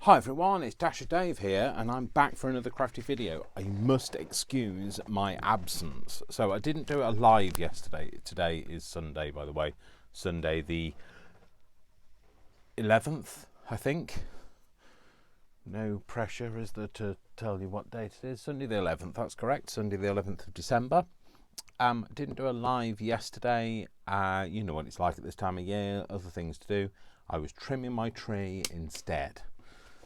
Hi everyone, it's Dasher Dave here and I'm back for another crafty video. I must excuse my absence. So I didn't do a live yesterday. Today is Sunday, by the way. Sunday the 11th, I think. No pressure, is there, to tell you what date it is? Sunday the 11th, that's correct. Sunday the 11th of December. Didn't do a live yesterday. You know what it's like at this time of year, other things to do. I was trimming my tree instead.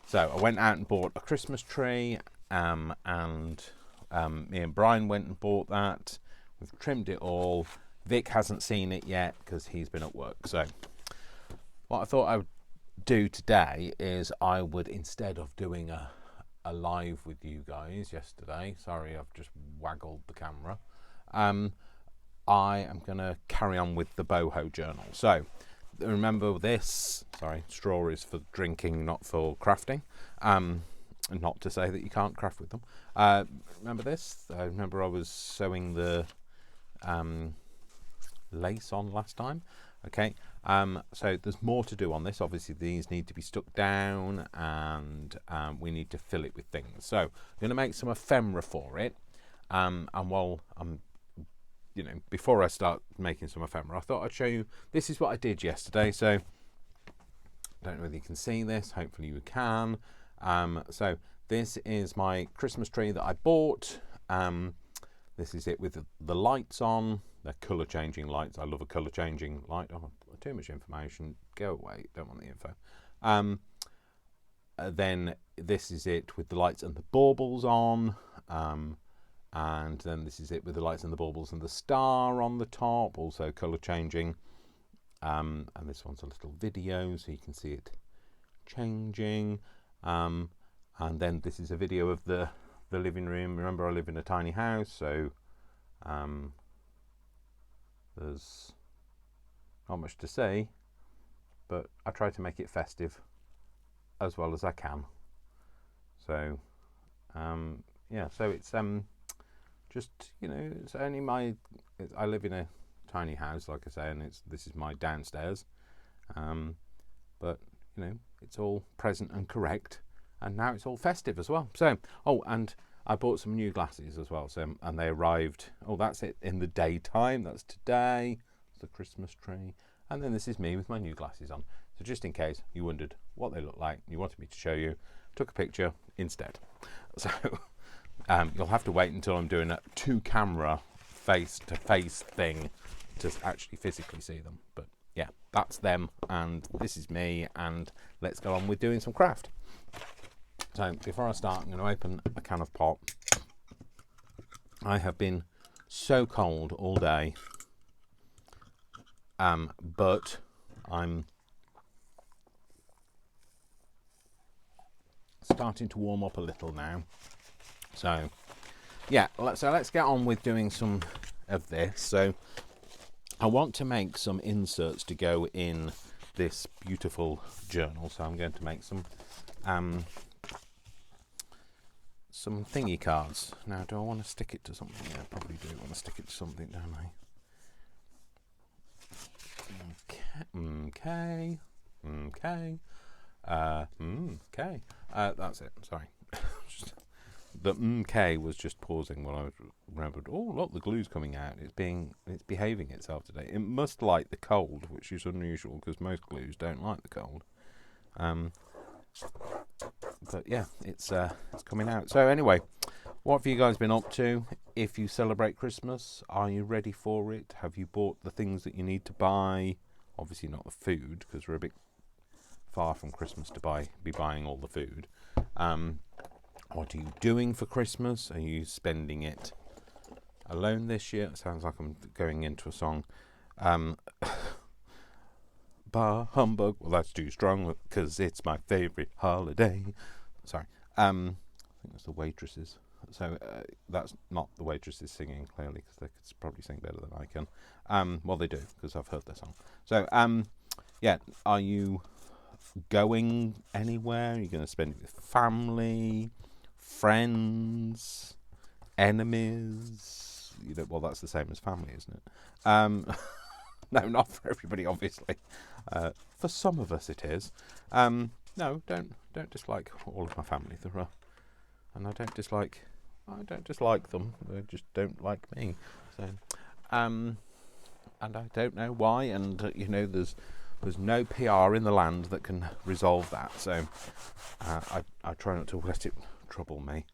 So I went out and bought a Christmas tree, and me and Brian went and bought that. We've trimmed it all. Vic hasn't seen it yet because he's been at work. So what I thought I would do today is I would, instead of doing a live with you guys yesterday, sorry I've just waggled the camera, I am going to carry on with the Boho journal. So remember this, sorry, straw is for drinking, not for crafting, and not to say that you can't craft with them. Remember this? I remember I was sewing the lace on last time. Okay, so there's more to do on this. Obviously these need to be stuck down and we need to fill it with things. So I'm going to make some ephemera for it, and while I'm, you know, before I start making some ephemera, I thought I'd show you, this is what I did yesterday. So I don't know whether you can see this, hopefully you can. So this is my Christmas tree that I bought. This is it with the lights on. They're colour changing lights. I love a colour changing light. Oh, too much information, go away, don't want the info. Then this is it with the lights and the baubles on. And then this is it with the lights and the baubles and the star on the top, also colour changing. And this one's a little video so you can see it changing. And then this is a video of the living room. Remember, I live in a tiny house, so there's not much to say, but I try to make it festive as well as I can. So yeah, so it's just, you know, it's only I live in a tiny house, like I say, and this is my downstairs, but you know, it's all present and correct, and now it's all festive as well. So, oh, and I bought some new glasses as well, so, and they arrived, oh, that's it, in the daytime. That's today. It's the Christmas tree, and then this is me with my new glasses on. So just in case you wondered what they look like, you wanted me to show you, took a picture instead. So you'll have to wait until I'm doing a two-camera face-to-face thing to actually physically see them. But yeah, that's them, and this is me, and let's go on with doing some craft. So before I start, I'm going to open a can of pop. I have been so cold all day, but I'm starting to warm up a little now. So yeah, let's get on with doing some of this. So I want to make some inserts to go in this beautiful journal. So I'm going to make some thingy cards. Now, do I want to stick it to something? Yeah, I probably do want to stick it to something, don't I? Okay. That's it. Sorry. The MK was just pausing when I remembered, oh look, the glue's coming out. It's behaving itself today. It must like the cold, which is unusual because most glues don't like the cold. But yeah, it's coming out. So anyway, what have you guys been up to? If you celebrate Christmas, are you ready for it? Have you bought the things that you need to buy? Obviously not the food, because we're a bit far from Christmas to be buying all the food. What are you doing for Christmas? Are you spending it alone this year? It sounds like I'm going into a song. Bah humbug. Well, that's too strong because it's my favourite holiday. Sorry. I think it's the waitresses. So that's not the waitresses singing, clearly, because they could probably sing better than I can. Well, they do, because I've heard their song. So, yeah, are you going anywhere? Are you going to spend it with family, friends, enemies? You know, well, that's the same as family, isn't it? No, not for everybody, obviously. For some of us it is. No, don't dislike all of my family. There are, and I don't dislike them. They just don't like me. So, and I don't know why. And there's no PR in the land that can resolve that. So, I try not to let it trouble me.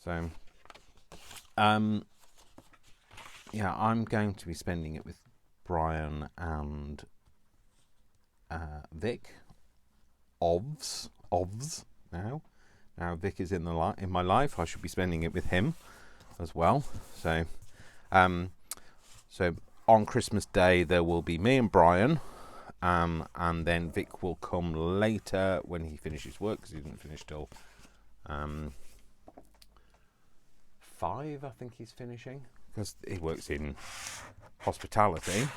So, yeah, I'm going to be spending it with Brian and Vic. Ovs now. Now Vic is in my life. I should be spending it with him as well. So, so on Christmas Day there will be me and Brian, and then Vic will come later when he finishes work, because he didn't finish till 5. I think he's finishing, because he works in hospitality,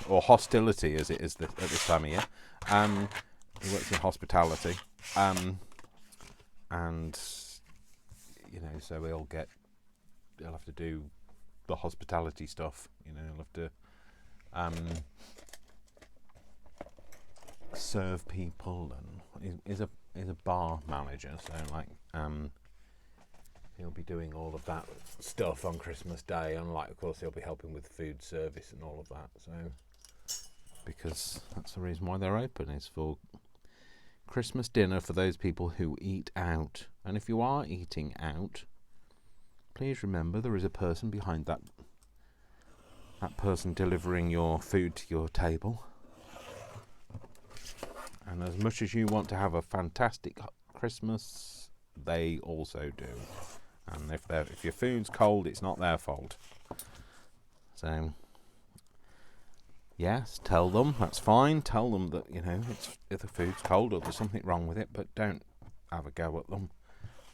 or hostility as it is at this time of year. He works in hospitality, and so he'll have to do the hospitality stuff. He'll have to serve people, and he's a bar manager, so he'll be doing all of that stuff on Christmas Day, and of course he'll be helping with food service and all of that. So, because that's the reason why they're open, is for Christmas dinner for those people who eat out. And if you are eating out, please remember there is a person behind that person delivering your food to your table. And as much as you want to have a fantastic Christmas, they also do. And if your food's cold, it's not their fault. So, yes, tell them, that's fine. Tell them that, if the food's cold or there's something wrong with it, but don't have a go at them,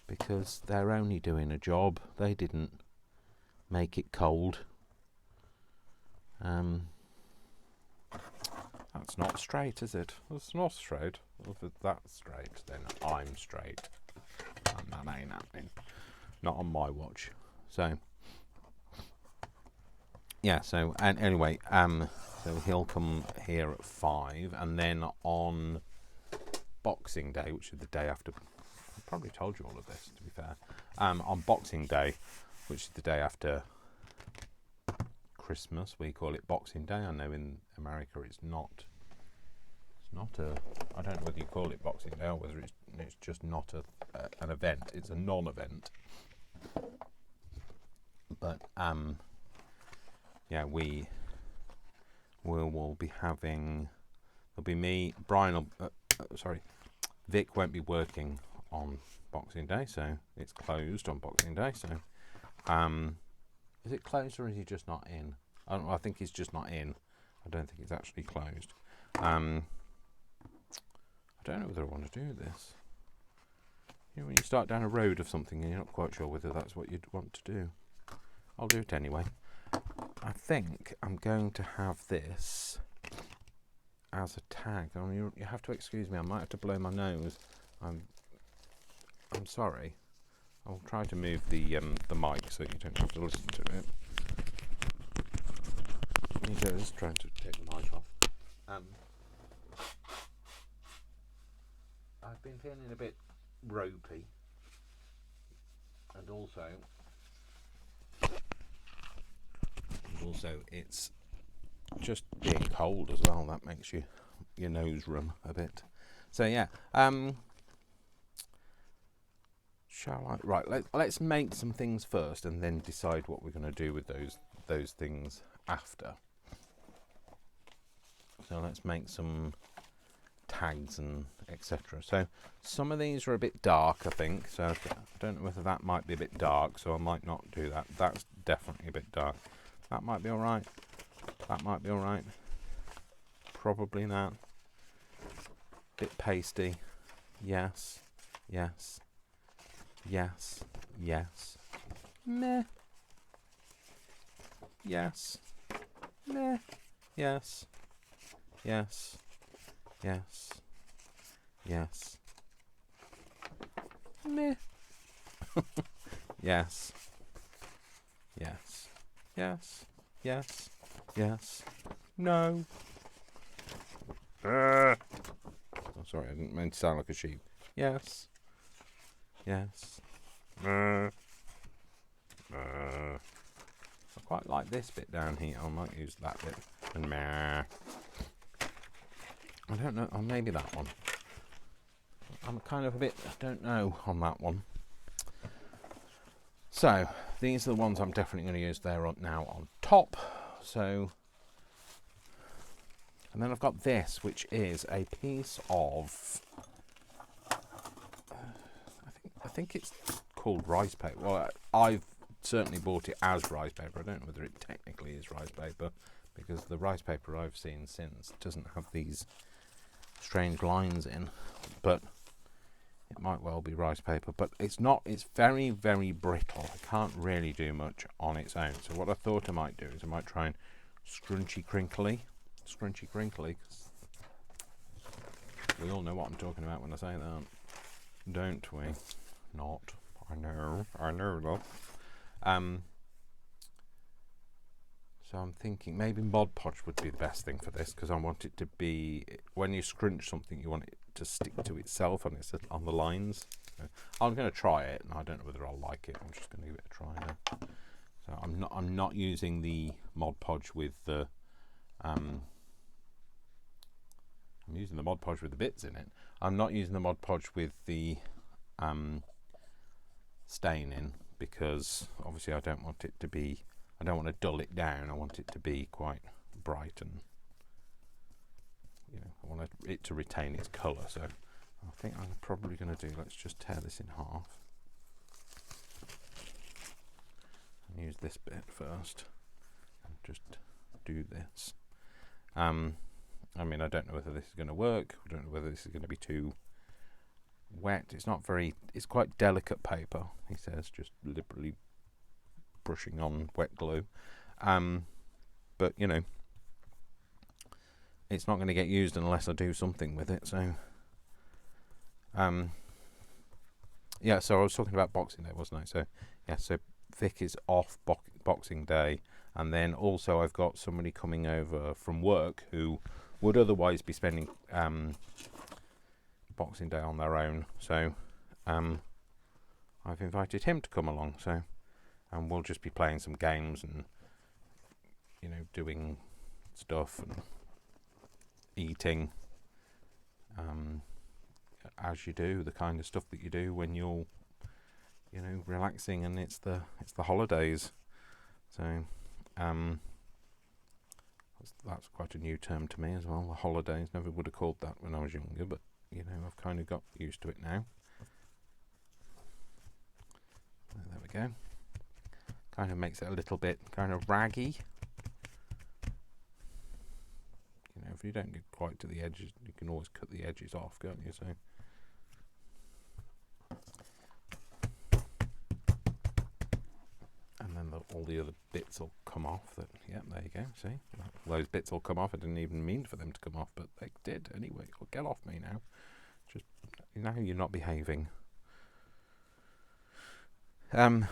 because they're only doing a job. They didn't make it cold. That's not straight, is it? It's not straight. If that's straight, then I'm straight. And that ain't happening. Not on my watch. So, yeah, so, and anyway, so he'll come here at 5, and then on Boxing Day, which is the day after, I probably told you all of this, to be fair, on Boxing Day, which is the day after Christmas, we call it Boxing Day. I know in America it's not I don't know whether you call it Boxing Day or whether it's just not an event. It's a non-event. But yeah, we will be having. There'll be me, Brian. Vic won't be working on Boxing Day, so it's closed on Boxing Day. So, is it closed or is he just not in? I don't know. I think he's just not in. I don't think it's actually closed. I don't know whether I want to do this. When you start down a road of something and you're not quite sure whether that's what you'd want to do, I'll do it anyway. I think I'm going to have this as a tag. I mean, you have to excuse me. I might have to blow my nose. I'm sorry. I'll try to move the mic so you don't have to listen to it. Just trying to take the mic off. I've been feeling a bit ropey, and also it's just being cold as well. That makes your nose run a bit. So yeah, shall I? Right, let's make some things first, and then decide what we're going to do with those things after. So let's make some tags and etc. So some of these are a bit dark, I think. So I don't know whether that might be a bit dark, so I might not do that. That's definitely a bit dark. That might be alright. That might be alright. Probably not. Bit pasty. Yes. Yes. Yes. Yes. Meh. Yes. Meh. Yes. Yes. Yes. Yes. Meh. Yes. Yes. Yes. Yes. Yes. No. Oh, Oh, sorry, I didn't mean to sound like a sheep. Yes. Yes. I quite like this bit down here. I might use that bit. And I don't know. Or maybe that one. I'm kind of a bit, I don't know on that one. So these are the ones I'm definitely going to use there on now on top. So, and then I've got this, which is a piece of, I think it's called rice paper. Well, I've certainly bought it as rice paper. I don't know whether it technically is rice paper, because the rice paper I've seen since doesn't have these strange lines in, but it might well be rice paper. But it's not. It's very, very brittle. I can't really do much on its own. So what I thought I might do is I might try and scrunchy crinkly, because we all know what I'm talking about when I say that, don't we? Not. I know that. So I'm thinking maybe Mod Podge would be the best thing for this, because I want it to be, when you scrunch something, you want it to stick to itself on the lines. So I'm going to try it, and I don't know whether I'll like it. I'm just going to give it a try now. So I'm not using the Mod Podge with the I'm using the Mod Podge with the bits in it. I'm not using the Mod Podge with the stain in, because obviously I don't want it to be, I don't want to dull it down. I want it to be quite bright, and I want it to retain its colour. So I think I'm probably going to do, let's just tear this in half and use this bit first and just do this. I mean, I don't know whether this is going to work. I don't know whether this is going to be too wet. It's not very, it's quite delicate paper, he says, just liberally brushing on wet glue. But it's not going to get used unless I do something with it. So yeah, so I was talking about Boxing Day, wasn't I? So yeah, so Vic is off Boxing Day, and then also I've got somebody coming over from work who would otherwise be spending Boxing Day on their own. So I've invited him to come along. So and we'll just be playing some games and doing stuff and eating, as you do, the kind of stuff that you do when you're relaxing, and it's the holidays. So that's quite a new term to me as well, the holidays. Never would have called that when I was younger, but I've kind of got used to it now. There we go. Kind of makes it a little bit kind of raggy. If you don't get quite to the edges, you can always cut the edges off, can't you? So and then all the other bits will come off. Yeah, there you go. See, those bits will come off. I didn't even mean for them to come off, but they did anyway. Well, get off me now. Just now, you're not behaving. So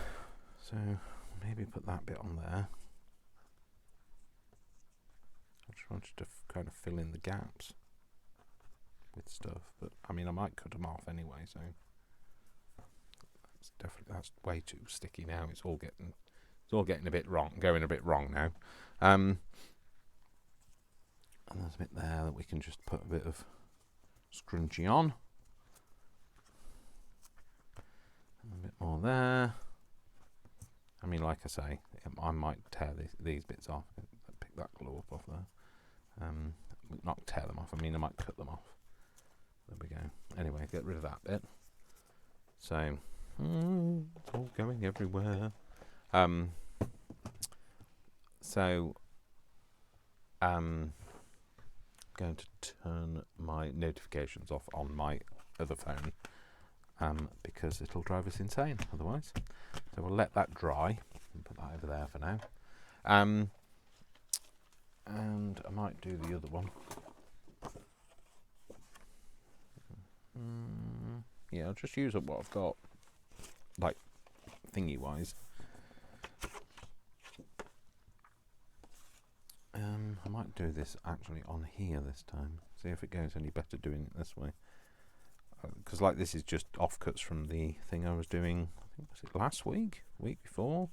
maybe put that bit on there. I just wanted to kind of fill in the gaps with stuff, but I mean, I might cut them off anyway. So that's way too sticky now. It's all getting a bit wrong, going a bit wrong now. And there's a bit there that we can just put a bit of scrunchie on. And a bit more there. I mean, like I say, I might tear these bits off. Pick that glue up off there. Not tear them off. I mean, I might cut them off. There we go. Anyway, get rid of that bit. So it's all going everywhere. So I'm going to turn my notifications off on my other phone, because it'll drive us insane otherwise. So we'll let that dry and put that over there for now. And I might do the other one. Yeah, I'll just use up what I've got, like thingy wise. I might do this actually on here this time. See if it goes any better doing it this way. Because like this is just offcuts from the thing I was doing. I think was it last week, week before.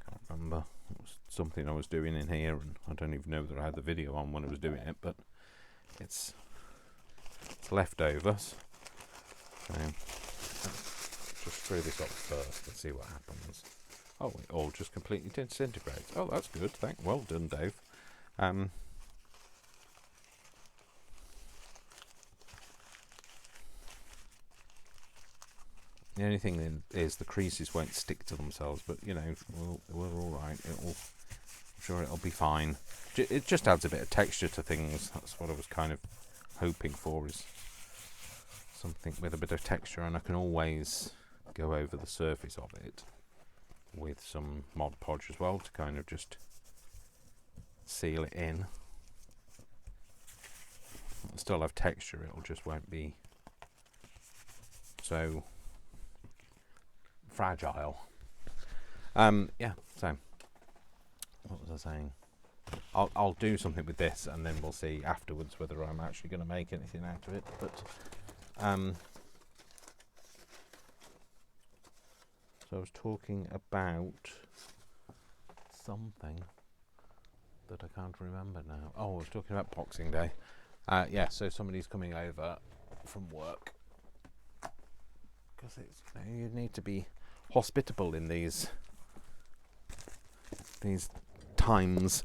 Can't remember. It was something I was doing in here, and I don't even know whether I had the video on when I was doing it, but it's leftovers. So let's just throw this up first and see what happens. Oh, it all just completely disintegrates. Oh, that's good. Well done, Dave. The only thing is the creases won't stick to themselves, but you know, we're all right. I'm sure it'll be fine. It just adds a bit of texture to things. That's what I was kind of hoping for, is something with a bit of texture, and I can always go over the surface of it with some Mod Podge as well to kind of just seal it in. It'll still have texture, it'll just won't be so fragile. Yeah, so what was I saying? I'll do something with this, and then we'll see afterwards whether I'm actually going to make anything out of it. But so I was talking about something that I can't remember now. Oh, I was talking about Boxing Day. Yeah, so somebody's coming over from work, because it's, you know, you need to be hospitable in these times,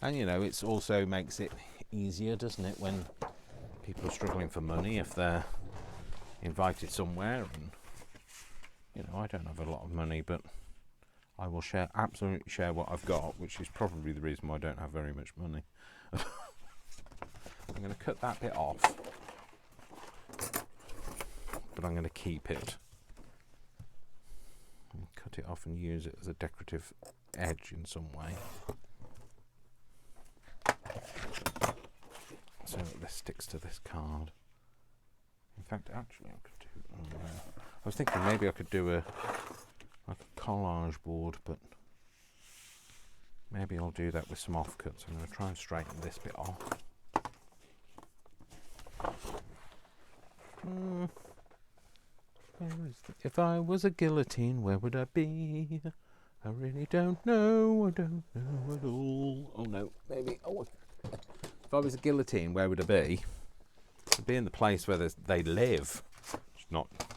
and you know, it's also makes it easier, doesn't it, when people are struggling for money if they're invited somewhere. And you know, I don't have a lot of money, but I will absolutely share what I've got, which is probably the reason why I don't have very much money. I'm going to cut that bit off, but I'm going to keep it. And cut it off and use it as a decorative edge in some way. So that this sticks to this card. In fact, actually, I could do. I was thinking maybe I could do a collage board, but maybe I'll do that with some offcuts. I'm going to try and straighten this bit off. If I was a guillotine, where would I be? I really don't know. I don't know at all. Oh no, maybe. Oh, if I was a guillotine, where would I be? I'd be in the place where they live.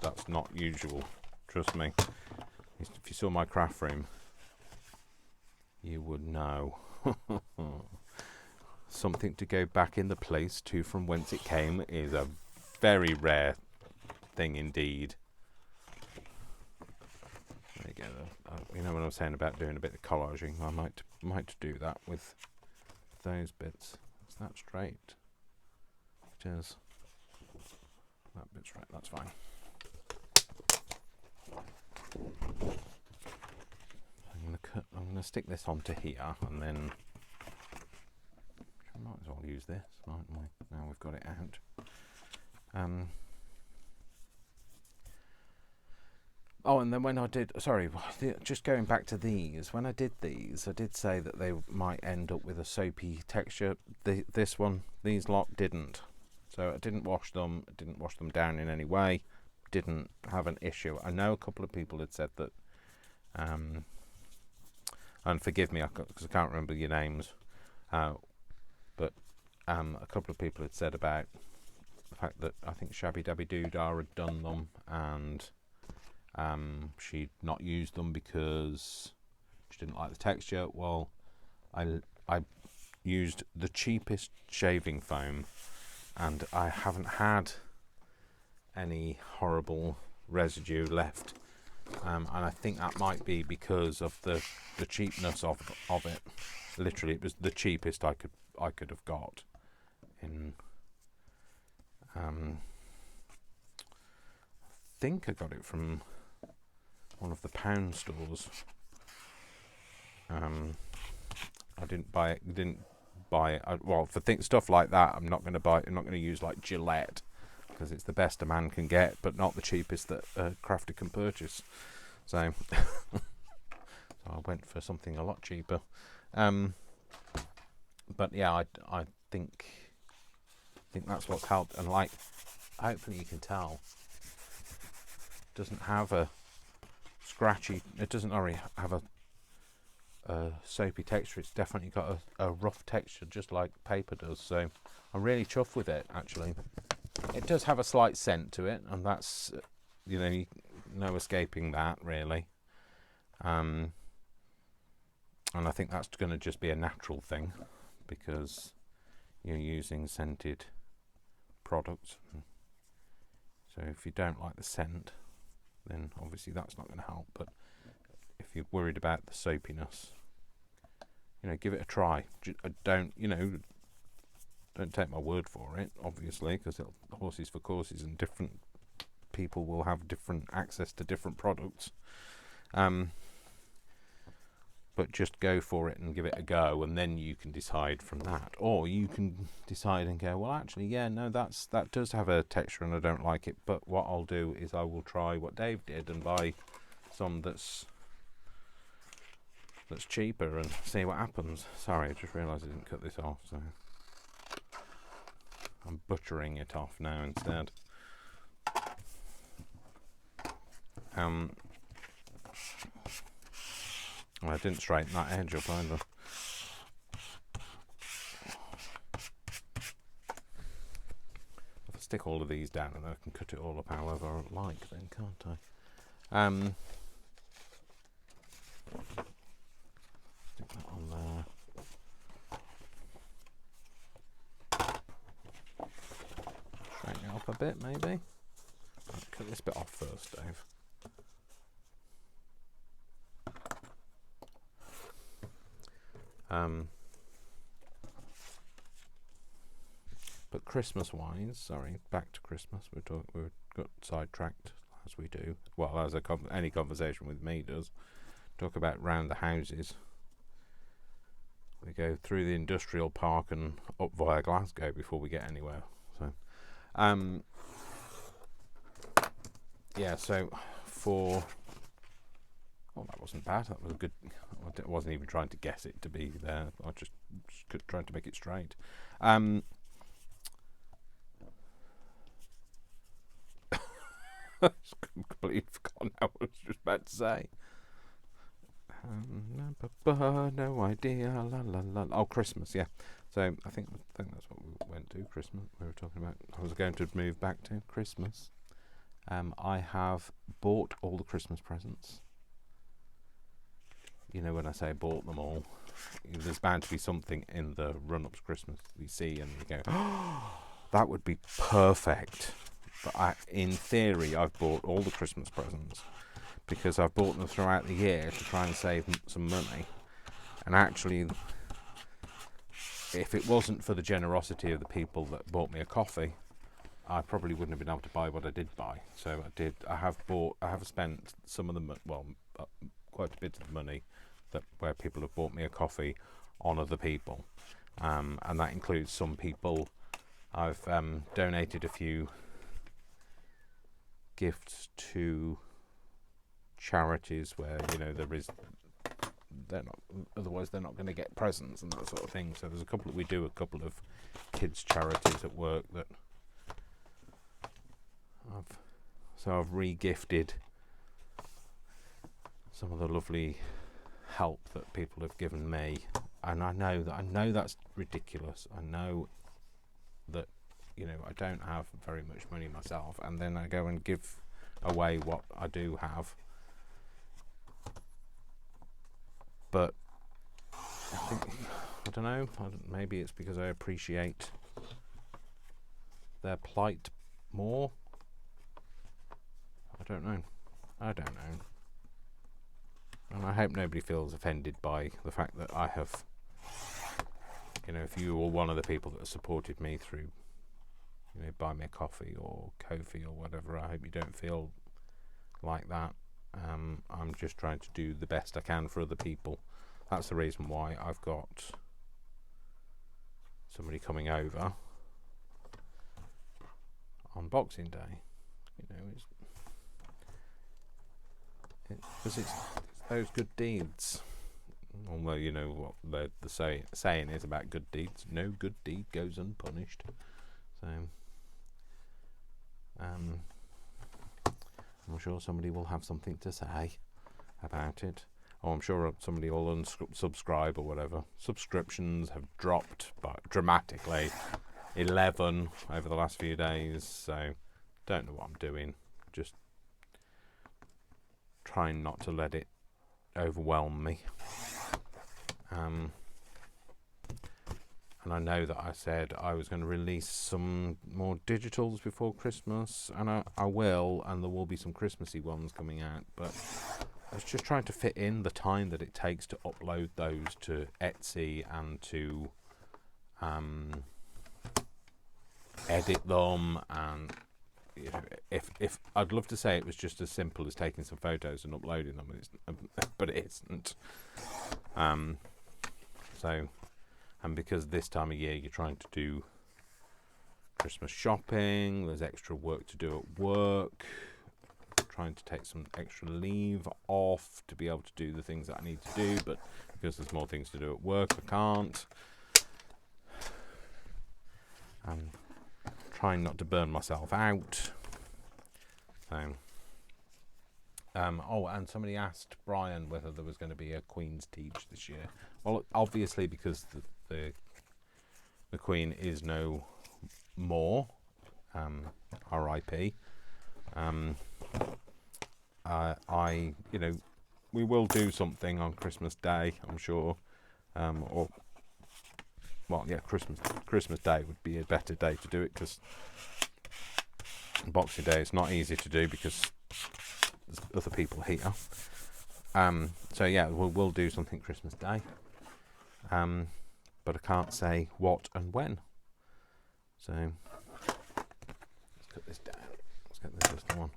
That's not usual. Trust me. If you saw my craft room, you would know. Something to go back in the place to from whence it came is a very rare thing indeed. There you go. You know what I was saying about doing a bit of collaging? I might do that with those bits. Is that straight? It is. That bit's right. That's fine. I'm going to stick this onto here, and then I might as well use this, mightn't we? Now we've got it out. Oh, and then when I did, just going back to these, when I did these, I did say that they might end up with a soapy texture. These lot didn't. So I didn't wash them down in any way, didn't have an issue. I know a couple of people had said that, and forgive me because I can't remember your names, but a couple of people had said about the fact that I think Shabby Dabby Doodah had done them, and she'd not used them because she didn't like the texture. Well, I used the cheapest shaving foam, and I haven't had any horrible residue left, and I think that might be because of the cheapness of it. Literally, it was the cheapest I could have got in. I think I got it from one of the pound stores. I didn't buy it. Well, for stuff like that, I'm not going to buy it. I'm not going to use like Gillette, because it's the best a man can get, but not the cheapest that a crafter can purchase. So, so I went for something a lot cheaper. But yeah, I think that's what's helped. And like, hopefully you can tell, it doesn't have a scratchy. It doesn't already have a soapy texture. It's definitely got a rough texture, just like paper does. So I'm really chuffed with it. Actually, it does have a slight scent to it, and that's no escaping that really. And I think that's going to just be a natural thing because you're using scented products. So if you don't like the scent, then obviously that's not going to help. But if you're worried about the soapiness, give it a try. Don't take my word for it, obviously, because horses for courses, and different people will have different access to different products. But just go for it and give it a go, and then you can decide from that. Or you can decide and go, well, actually, yeah, no, that does have a texture and I don't like it. But what I'll do is I will try what Dave did and buy some that's cheaper and see what happens. Sorry, I just realised I didn't cut this off, so I'm butchering it off now instead. Well, I didn't straighten that edge up either. If I stick all of these down and I can cut it all up however I like, then can't I? Stick that on there. Straighten it up a bit, maybe. Right, cut this bit off first, Dave. But Christmas-wise, sorry, back to Christmas. We got sidetracked as we do. Well, as any conversation with me does. Talk about round the houses. We go through the industrial park and up via Glasgow before we get anywhere. So, yeah. So for that wasn't bad. That was a good. I wasn't even trying to guess it to be there. I just trying to make it straight. Completely forgotten what I was just about to say. No idea. La la la. Oh, Christmas, yeah. So I think that's what we went to. Christmas. We were talking about. I was going to move back to Christmas. I have bought all the Christmas presents. When I say bought them all, there's bound to be something in the run-up to Christmas we see, and you go, "Oh, that would be perfect." But in theory, I've bought all the Christmas presents because I've bought them throughout the year to try and save some money. And actually, if it wasn't for the generosity of the people that bought me a coffee, I probably wouldn't have been able to buy what I did buy. So I have spent some of the, quite a bit of the money where people have bought me a coffee on other people. And that includes some people. I've donated a few gifts to charities where otherwise they're not going to get presents and that sort of thing. So there's a couple of kids charities at work that I've re-gifted some of the lovely help that people have given me, and I know that's ridiculous. I know that I don't have very much money myself, and then I go and give away what I do have. But I don't know. Maybe it's because I appreciate their plight more. I don't know. And I hope nobody feels offended by the fact that I have, if you were one of the people that have supported me through, buy me a coffee or Ko-fi or whatever, I hope you don't feel like that. I'm just trying to do the best I can for other people. That's the reason why I've got somebody coming over on Boxing Day. Because it's those good deeds. Although you know what the saying is about good deeds: no good deed goes unpunished. So, I'm sure somebody will have something to say about it. Oh, I'm sure somebody will unsubscribe or whatever. Subscriptions have dropped dramatically, 11 over the last few days. So, don't know what I'm doing. Just trying not to let it overwhelm me. And I know that I said I was going to release some more digitals before Christmas, and I will, and there will be some Christmassy ones coming out, but I was just trying to fit in the time that it takes to upload those to Etsy and to edit them, and you know, if I'd love to say it was just as simple as taking some photos and uploading them, but it isn't. So, and because this time of year you're trying to do Christmas shopping, there's extra work to do at work, trying to take some extra leave off to be able to do the things that I need to do, but because there's more things to do at work, I can't. I'm trying not to burn myself out. So, oh, and somebody asked Brian whether there was going to be a Queen's Teach this year. Well, obviously, because the Queen is no more, R.I.P. You know, we will do something on Christmas Day, I'm sure, or well, yeah, Christmas Day would be a better day to do it, because Boxing Day is not easy to do because there's other people here. So yeah, we'll do something Christmas Day. But I can't say what and when. So let's cut this down. Let's get this little one.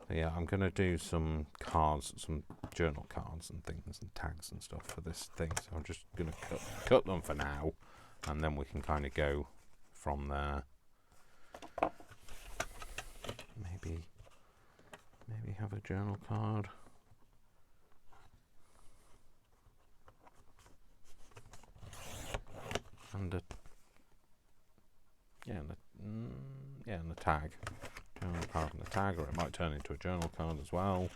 So yeah, I'm going to do some cards, some journal cards and things and tags and stuff for this thing. So I'm just going to cut them for now, and then we can kind of go from there. Maybe have a journal card. And a and a tag, journal card and a tag, or it might turn into a journal card as well.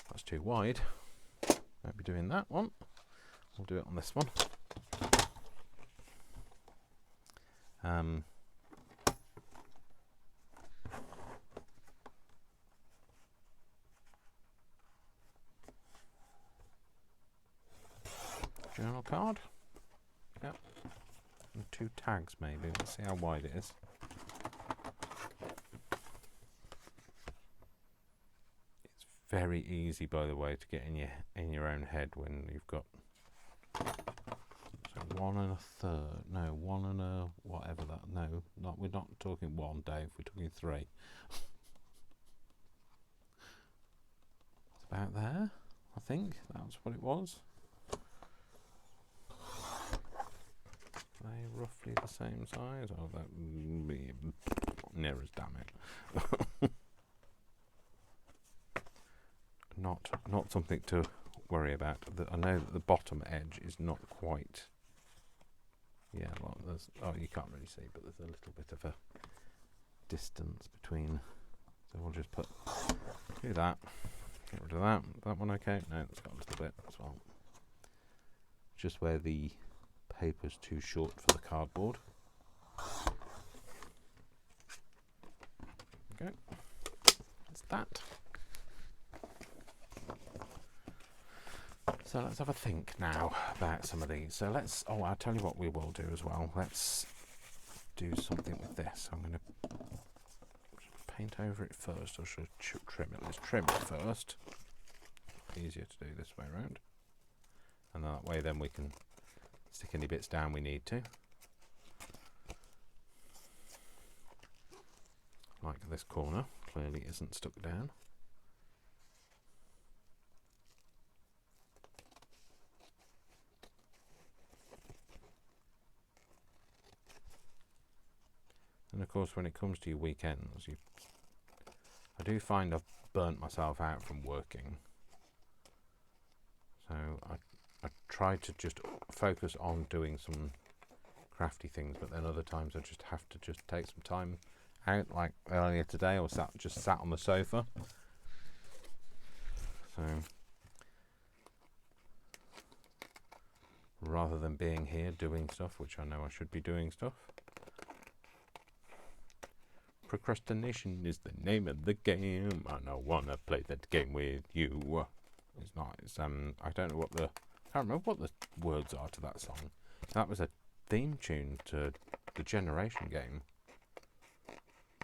That's too wide. Won't be doing that one. We'll do it on this one. Journal card. Yep. And 2 tags maybe. Let's see how wide it is. It's very easy, by the way, to get in your own head when you've got 1 1/3. No, 1 whatever that. No, we're not talking 1, Dave. We're talking 3. It's about there. I think that's what it was. They roughly the same size. Oh, that would be near as damn it. Not something to worry about. I know that the bottom edge is not quite. Yeah, well, you can't really see, but there's a little bit of a distance between. So we'll just do that. Get rid of that. That one okay? No, it's got a little bit as well. Just where the paper's too short for the cardboard. Okay, that's that. So let's have a think now about some of these. So I'll tell you what we will do as well. Let's do something with this. I'm going to paint over it first, or should I trim it? Let's trim it first. Easier to do this way around. And that way then we can stick any bits down we need to. Like this corner, clearly isn't stuck down. And of course when it comes to your weekends, I do find I've burnt myself out from working. So I try to just focus on doing some crafty things, but then other times I just have to just take some time out, like earlier today I was just sat on the sofa. So rather than being here doing stuff, which I know I should be doing stuff. Procrastination is the name of the game. I don't wanna play that game with you. It's not. It's I don't know what the. I can't remember what the words are to that song. That was a theme tune to the Generation game.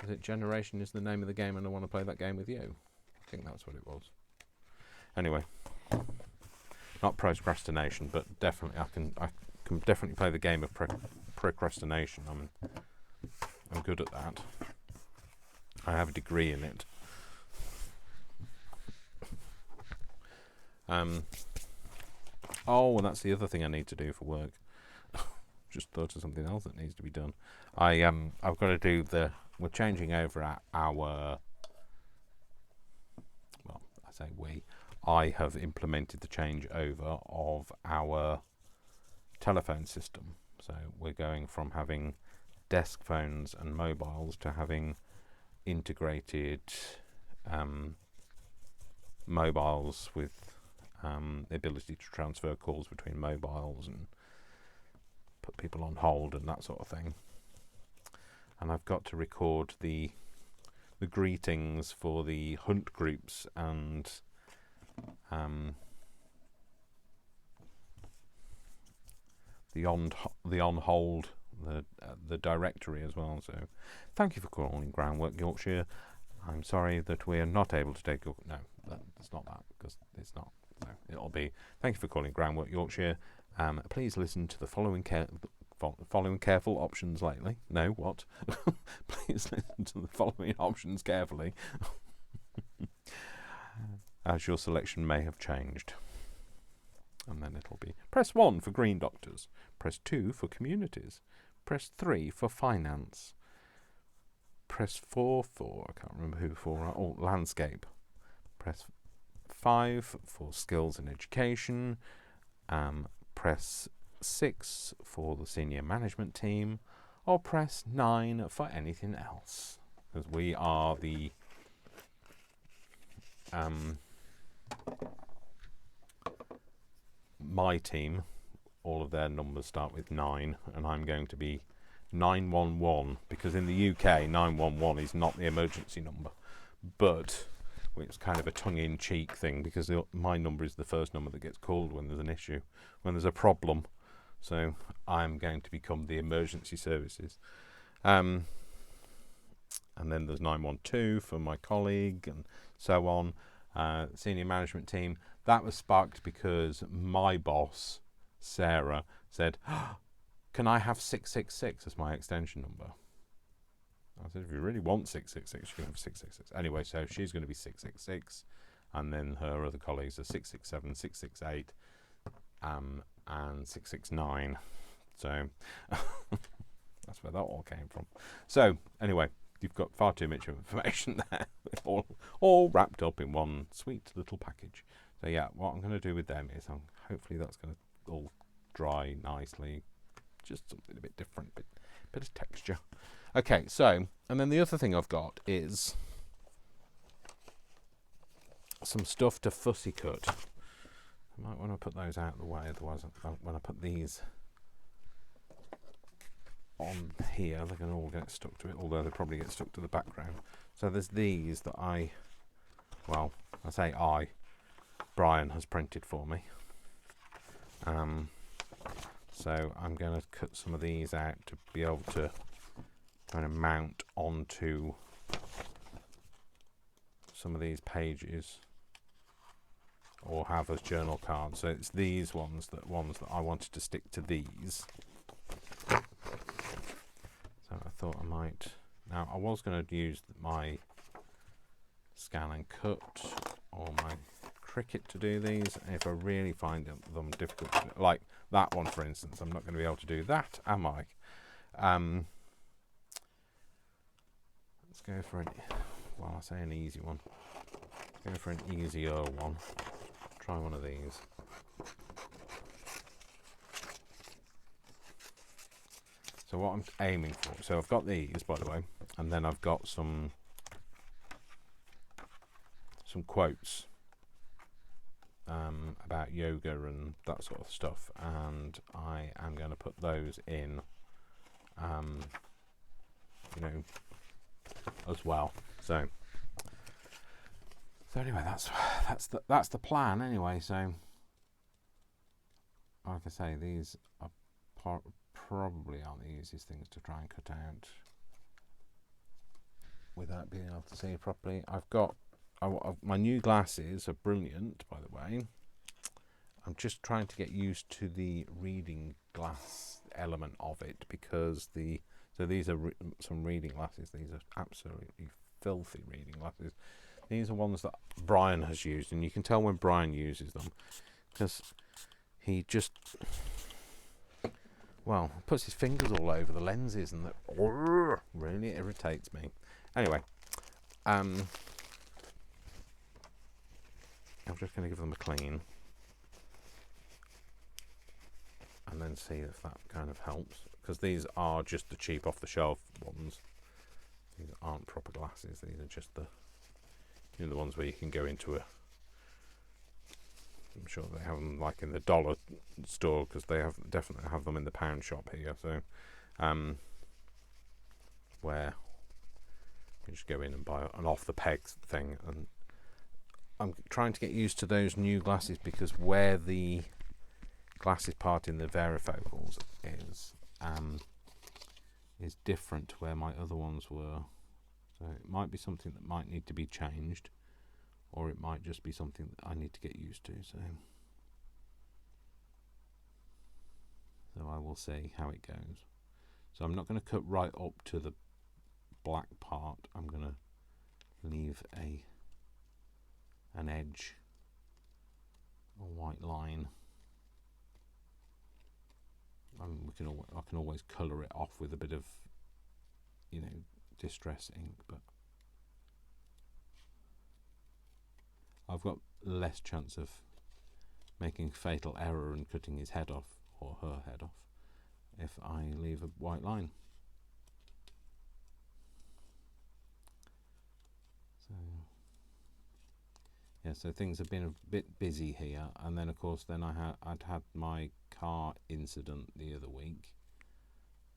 Is it Generation is the name of the game, and I want to play that game with you? I think that's what it was. Anyway, not procrastination, but definitely I can definitely play the game of procrastination. I'm good at that. I have a degree in it. Oh, and that's the other thing I need to do for work. Just thought of something else that needs to be done. I've got to do we're changing over our, well, I say I have implemented the change over of our telephone system. So we're going from having desk phones and mobiles to having integrated mobiles with the ability to transfer calls between mobiles and put people on hold and that sort of thing. And I've got to record the greetings for the hunt groups and the on hold, the directory as well. So thank you for calling Groundwork Yorkshire. I'm sorry that we are not able to take your... No, it's not that, because it's not. No, it'll be, thank you for calling Groundwork Yorkshire. Please listen to the following careful options lately. No, what? Please listen to the following options carefully, as your selection may have changed. And then it'll be press 1 for green doctors, press 2 for communities, press 3 for finance, press 4 for, I can't remember who for, landscape, press 5 for skills and education, press 6 for the senior management team, or press 9 for anything else, because we are the my team, all of their numbers start with 9, and I'm going to be 911, because in the UK 911 is not the emergency number, but it's kind of a tongue-in-cheek thing, because my number is the first number that gets called when there's an issue, when there's a problem. So I'm going to become the emergency services. And then there's 912 for my colleague, and so on. Senior management team. That was sparked because my boss, Sarah, said, can I have 666 as my extension number? I said, if you really want 666, you can have 666. Anyway, so she's going to be 666, and then her other colleagues are 667, 668, and 669. So that's where that all came from. So anyway, you've got far too much information there, all wrapped up in one sweet little package. So yeah, what I'm going to do with them is hopefully that's going to all dry nicely, just something a bit different, bit of texture. Okay, so, and then the other thing I've got is some stuff to fussy cut. I might want to put those out of the way, otherwise when I put these on here, they're going to all get stuck to it, although they probably get stuck to the background. So there's these that Brian has printed for me. So I'm going to cut some of these out to be able to kind of mount onto some of these pages, or have as journal cards. So it's these ones that I wanted to stick to these. So I thought I might. Now I was going to use my scan and cut or my Cricut to do these. If I really find them difficult, like that one for instance, I'm not going to be able to do that, am I? Let's go for well, I say an easy one. Go for an easier one. Try one of these. So what I'm aiming for, so I've got these, by the way, and then I've got some quotes about yoga and that sort of stuff, and I am going to put those in, you know, as well. So anyway, that's the plan anyway. So like I say, these are probably aren't the easiest things to try and cut out without being able to see properly. I've got my new glasses are brilliant, by the way. I'm just trying to get used to the reading glass element of it, because so these are some reading glasses. These are absolutely filthy reading glasses. These are ones that Brian has used, and you can tell when Brian uses them, because he just, well, puts his fingers all over the lenses, and that really irritates me. Anyway, I'm just going to give them a clean, and then see if that kind of helps, because these are just the cheap off-the-shelf ones. These aren't proper glasses. These are just the ones where you can go into I'm sure they have them like in the dollar store, because they definitely have them in the pound shop here. So, where you just go in and buy an off-the-peg thing. And I'm trying to get used to those new glasses, because where the glasses part in the varifocals is different to where my other ones were. So it might be something that might need to be changed, or it might just be something that I need to get used to. So I will see how it goes. So I'm not going to cut right up to the black part. I'm going to leave an edge, a white line. I can always colour it off with a bit of, distress ink, but I've got less chance of making a fatal error and cutting his head off, or her head off, if I leave a white line. So things have been a bit busy here, and then of course I'd had my car incident the other week,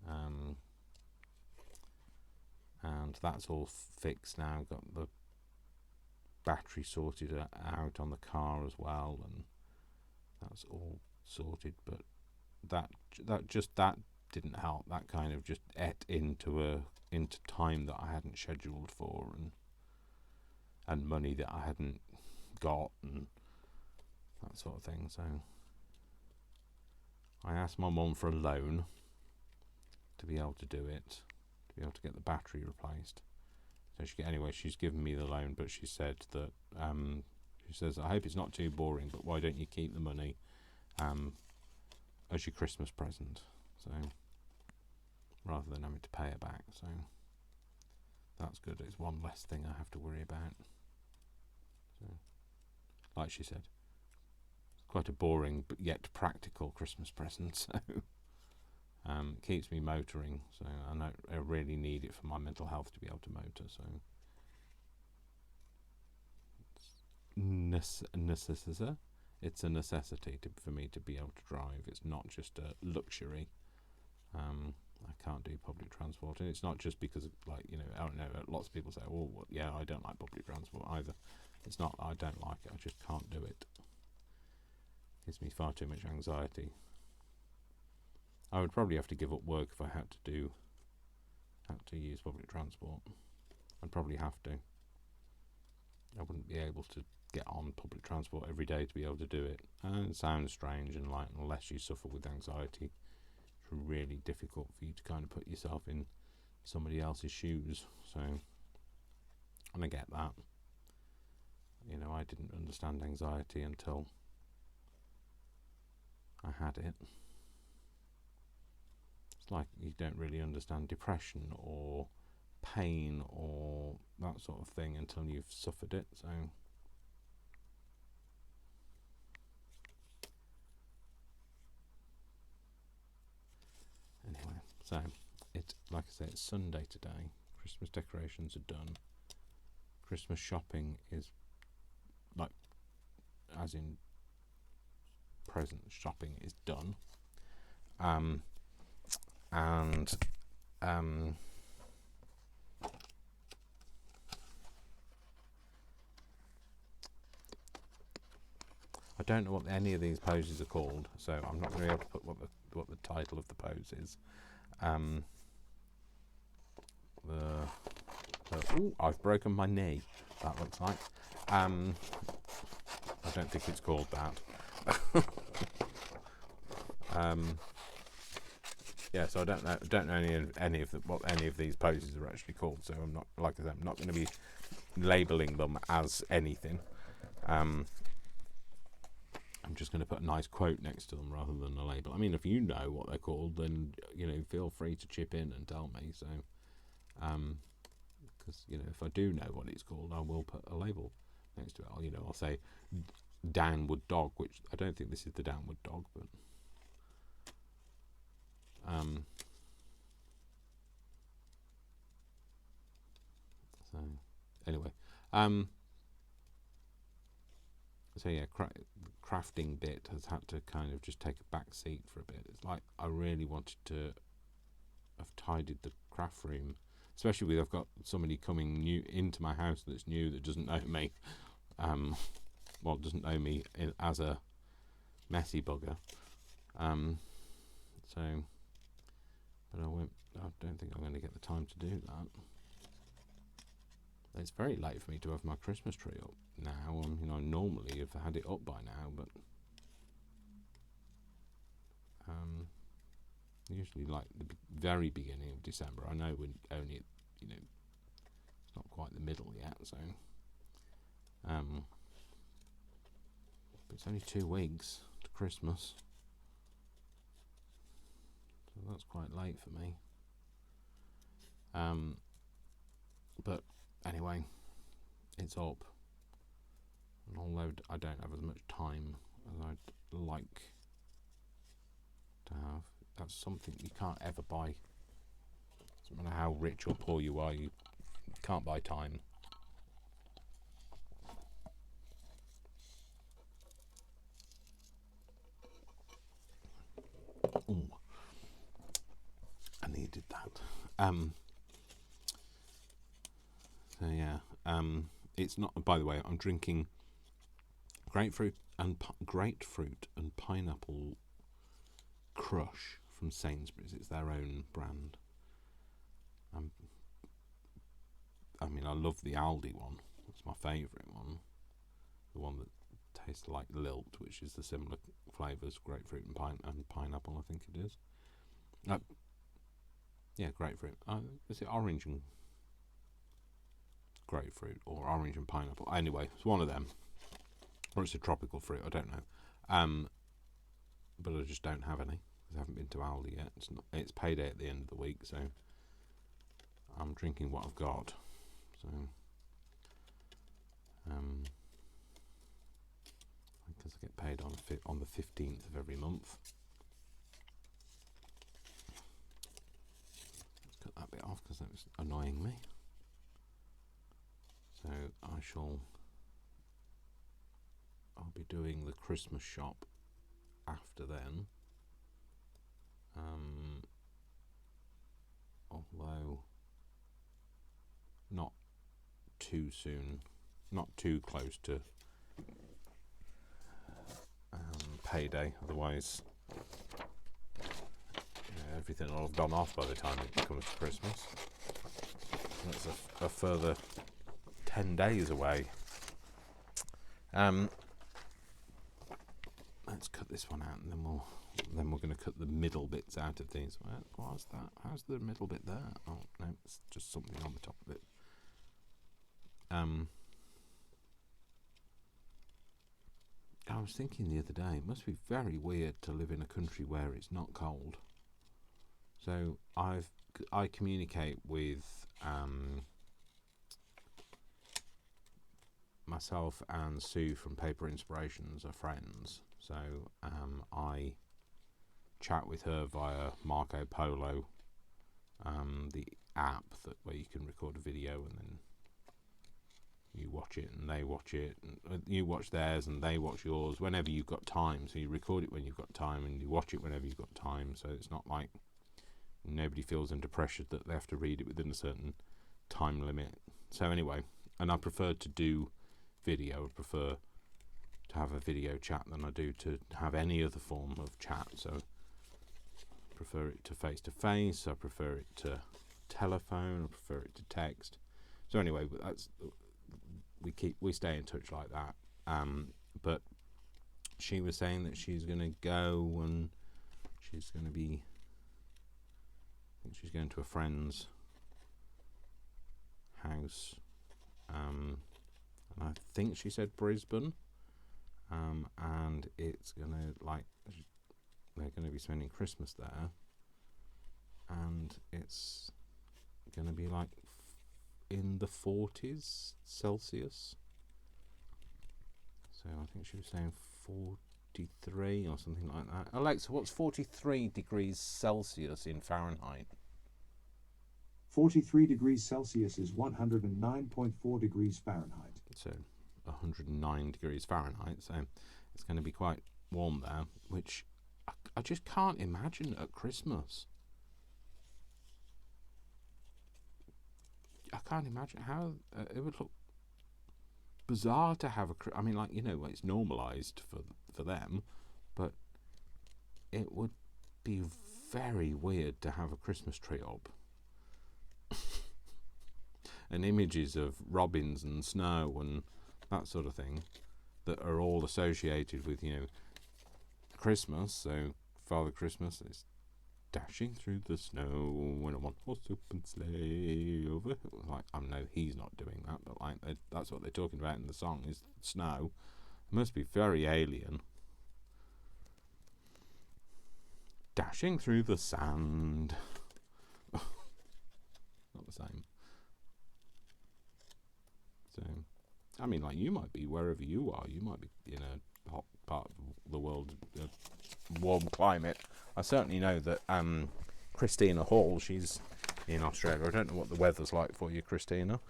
and that's all fixed now. Got the battery sorted out on the car as well, and that's all sorted. But that didn't help. That kind of just ate into time that I hadn't scheduled for, and money that I hadn't got, and that sort of thing. So I asked my mum for a loan to be able to do it, to be able to get the battery replaced. So she's given me the loan, but she said that she says, I hope it's not too boring, but why don't you keep the money as your Christmas present? So rather than having to pay it back. So that's good. It's one less thing I have to worry about. So, like she said, it's quite a boring but yet practical Christmas present. So keeps me motoring. So I know I really need it for my mental health to be able to motor. So it's a necessity for me to be able to drive. It's not just a luxury. I can't do public transport, and it's not just because I don't know, lots of people say, well, yeah, I don't like public transport either. It's not I don't like it, I just can't do it. It gives me far too much anxiety. I would probably have to give up work if I had to use public transport. I'd probably have to. I wouldn't be able to get on public transport every day to be able to do it. And it sounds strange, and unless you suffer with anxiety, it's really difficult for you to kind of put yourself in somebody else's shoes. So, and I get that. I didn't understand anxiety until I had it. It's like you don't really understand depression or pain or that sort of thing until you've suffered it. So anyway, so it, like I say, it's Sunday today. Christmas decorations are done. Christmas shopping is, like, as in present shopping is done. I don't know what any of these poses are called, so I'm not going to be able to put what the title of the pose is. Ooh, I've broken my knee. That looks like. I don't think it's called that. Yeah, so I don't know any of what any of these poses are actually called. So I'm not, like I said, I'm not going to be labelling them as anything. I'm just going to put a nice quote next to them rather than a label. I mean, if you know what they're called, then feel free to chip in and tell me. So, because if I do know what it's called, I will put a label next to it. I'll say downward dog, which I don't think this is the downward dog, but so anyway, so yeah, crafting bit has had to kind of just take a back seat for a bit. It's like I really wanted to have tidied the craft room, especially with I've got somebody coming new into my house that's new, that doesn't know me, doesn't know me as a messy bugger. So, but I don't think I'm going to get the time to do that. It's very late for me to have my Christmas tree up now. Normally have had it up by now, but usually like the very beginning of December. I know we're only, it's not quite the middle yet, so but it's only 2 weeks to Christmas, so that's quite late for me. But anyway, it's up, and although I don't have as much time as I'd like to have, that's something you can't ever buy. Doesn't matter how rich or poor you are, you can't buy time. Ooh, I needed that. So yeah, it's not. By the way, I'm drinking grapefruit and pineapple crush from Sainsbury's. It's their own brand. I love the Aldi one. It's my favourite one. The one that tastes like Lilt, which is the similar flavours, grapefruit and pineapple, I think it is. Yeah, grapefruit. Is it orange and grapefruit or orange and pineapple? Anyway, it's one of them. Or it's a tropical fruit, I don't know. But I just don't have any. I haven't been to Aldi yet. It's payday at the end of the week, so I'm drinking what I've got. So, because I get paid on the 15th of every month. Let's cut that bit off because that was annoying me. So I'll be doing the Christmas shop after then. Although not too soon, not too close to payday, otherwise everything will have gone off by the time it comes to Christmas. That's a further 10 days away. Let's cut this one out, and then we're going to cut the middle bits out of these. What's that? How's the middle bit there? Oh no, it's just something on the top of it. I was thinking the other day, it must be very weird to live in a country where it's not cold. So I communicate with myself and Sue from Paper Inspirations are friends, so I chat with her via Marco Polo, the app where you can record a video and then you watch it and they watch it, and you watch theirs and they watch yours whenever you've got time. So you record it when you've got time and you watch it whenever you've got time, so it's not like nobody feels under pressure that they have to read it within a certain time limit. So anyway, and I prefer to do video. I prefer to have a video chat than I do to have any other form of chat. So I prefer it to face, I prefer it to telephone, I prefer it to text. So anyway, but that's, we stay in touch like that. But she was saying that she's going to go and she's going to be, I think she's going to a friend's house, and I think she said Brisbane, and it's gonna, like, they're going to be spending Christmas there, and it's going to be like in the 40s Celsius. So I think she was saying 43 or something like that. Alexa, what's 43 degrees Celsius in Fahrenheit? 43 degrees Celsius is 109.4 degrees Fahrenheit. So 109 degrees Fahrenheit. So it's going to be quite warm there, which I just can't imagine at Christmas. I can't imagine how it would look bizarre to have I mean, like, you know, it's normalised for them, but it would be very weird to have a Christmas tree up. And images of robins and snow and that sort of thing that are all associated with, you know, Christmas. So Father Christmas is dashing through the snow when a one-horse open sleigh over. Like, I know he's not doing that, but like that's what they're talking about in the song is snow. It must be very alien. Dashing through the sand. Not the same. So, I mean, like, you might be wherever you are. You might be in a hot part of the world, a warm climate. I certainly know that Christina Hall, she's in Australia. I don't know what the weather's like for you, Christina.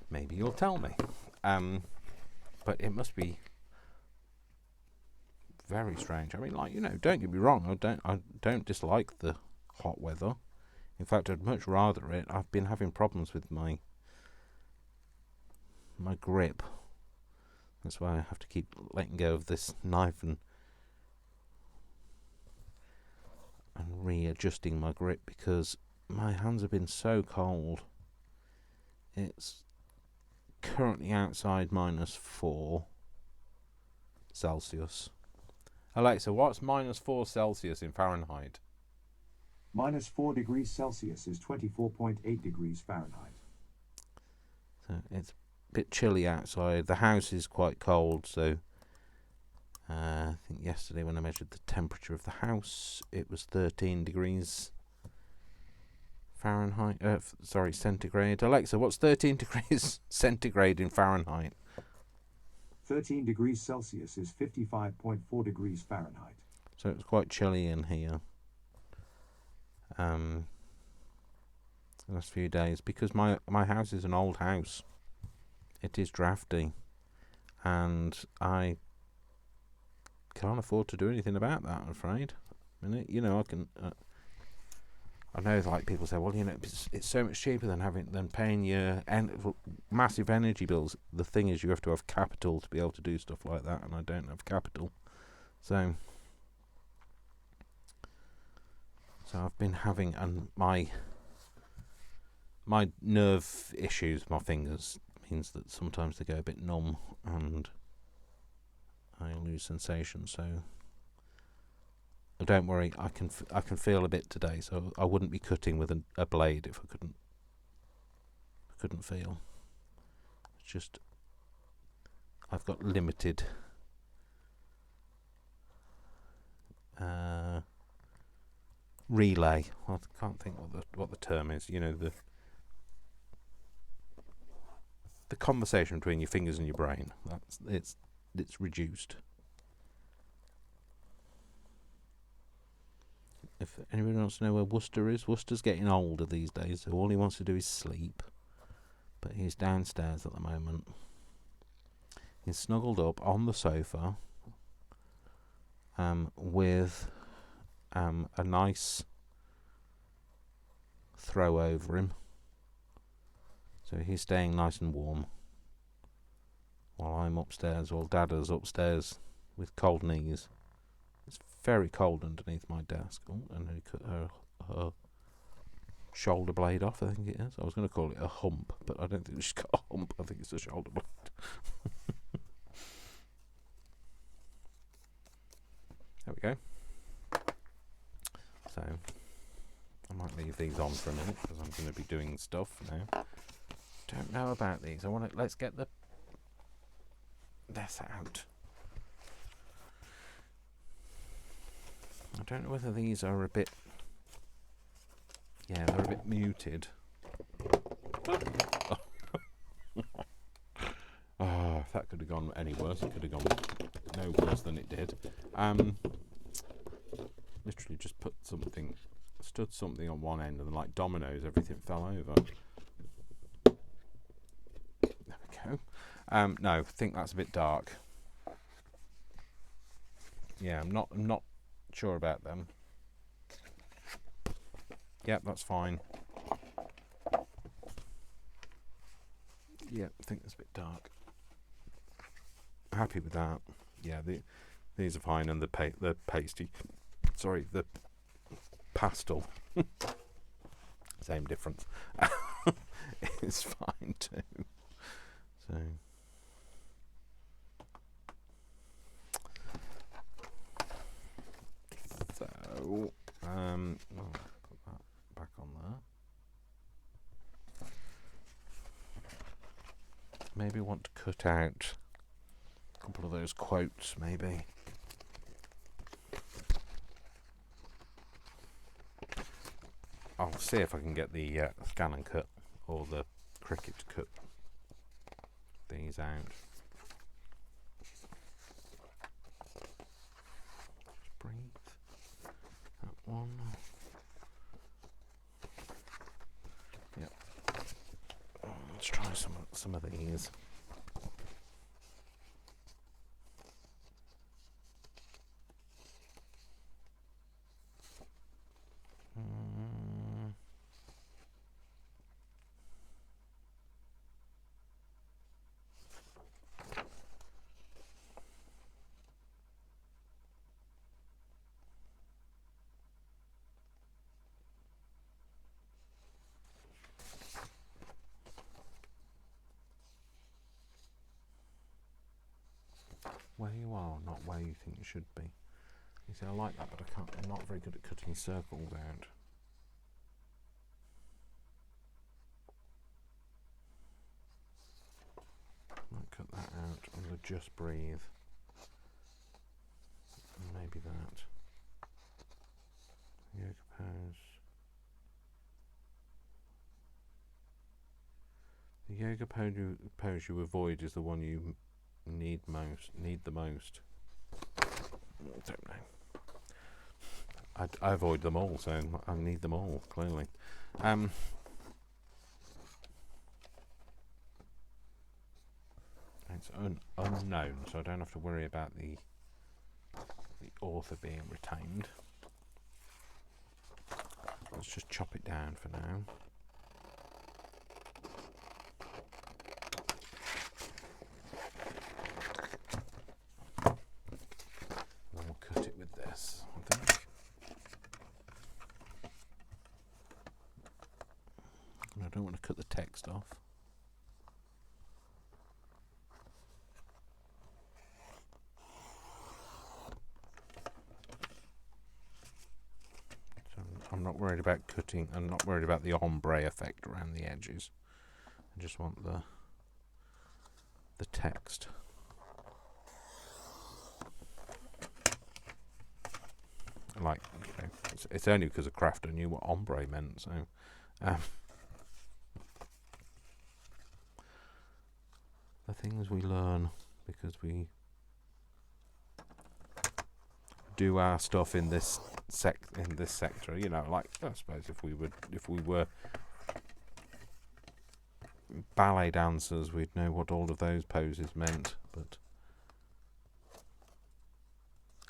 Maybe you'll tell me. But it must be very strange. I mean, like, you know, don't get me wrong. I don't dislike the hot weather. In fact, I'd much rather it. I've been having problems with my grip. That's why I have to keep letting go of this knife and readjusting my grip, because my hands have been so cold. It's currently outside -4 Celsius. Alexa, what's -4 Celsius in Fahrenheit? -4 degrees Celsius is 24.8 degrees Fahrenheit. So it's a bit chilly outside. The house is quite cold, so I think yesterday when I measured the temperature of the house, it was 13 degrees Fahrenheit. Centigrade. Alexa, what's 13 degrees centigrade in Fahrenheit? 13 degrees Celsius is 55.4 degrees Fahrenheit. So it's quite chilly in here. The last few days, because my house is an old house. It is drafty, and I can't afford to do anything about that, I'm afraid. I mean, you know, I know, like, people say, well, you know, it's so much cheaper than paying your massive energy bills. The thing is, you have to have capital to be able to do stuff like that, and I don't have capital. So I've been having, and my nerve issues, my fingers, means that sometimes they go a bit numb and I lose sensation. So don't worry, I can feel a bit today. So I wouldn't be cutting with a blade if I couldn't feel. It's just I've got limited relay. I can't think what the term is. You know, the conversation between your fingers and your brain. It's reduced. If anybody wants to know where Worcester is, Worcester's getting older these days, so all he wants to do is sleep. But he's downstairs at the moment. He's snuggled up on the sofa with a nice throw over him. So he's staying nice and warm while I'm upstairs, while Dada's upstairs with cold knees. It's very cold underneath my desk. Oh, and he cut her shoulder blade off, I think it is. I was going to call it a hump, but I don't think she's got a hump. I think it's a shoulder blade. There we go. So, I might leave these on for a minute because I'm going to be doing stuff now. Don't know about these. Let's get this out. I don't know whether these are a bit... Yeah, they're a bit muted. Oh, if that could have gone any worse. It could have gone no worse than it did. Literally just stood something on one end, and then like dominoes, everything fell over. There we go. No, I think that's a bit dark. Yeah, I'm not sure about them. Yep, that's fine. Yep, I think it's a bit dark. Happy with that. Yeah, these are fine, and the pasty. Sorry, the pastel. Same difference. It's fine too. So. I'll put that back on there. Maybe want to cut out a couple of those quotes, maybe. I'll see if I can get the scan and cut or the Cricut to cut these out. Just breathe. That one. Yep. Let's try some of these. Where you are, not where you think you should be. You see, I like that, but I'm not very good at cutting circles out. Might cut that out and we'll just breathe. And maybe that. Yoga pose. The yoga pose you avoid is the one you need the most. I don't know. I avoid them all, so I need them all, clearly. It's unknown, so I don't have to worry about the author being retained. Let's just chop it down for now. I don't want to cut the text off. So I'm not worried about cutting. I'm not worried about the ombre effect around the edges. I just want the text. like, you know, it's only because a crafter knew what ombre meant. So, the things we learn because we do our stuff in this sector. You know, like I suppose if we were ballet dancers, we'd know what all of those poses meant, but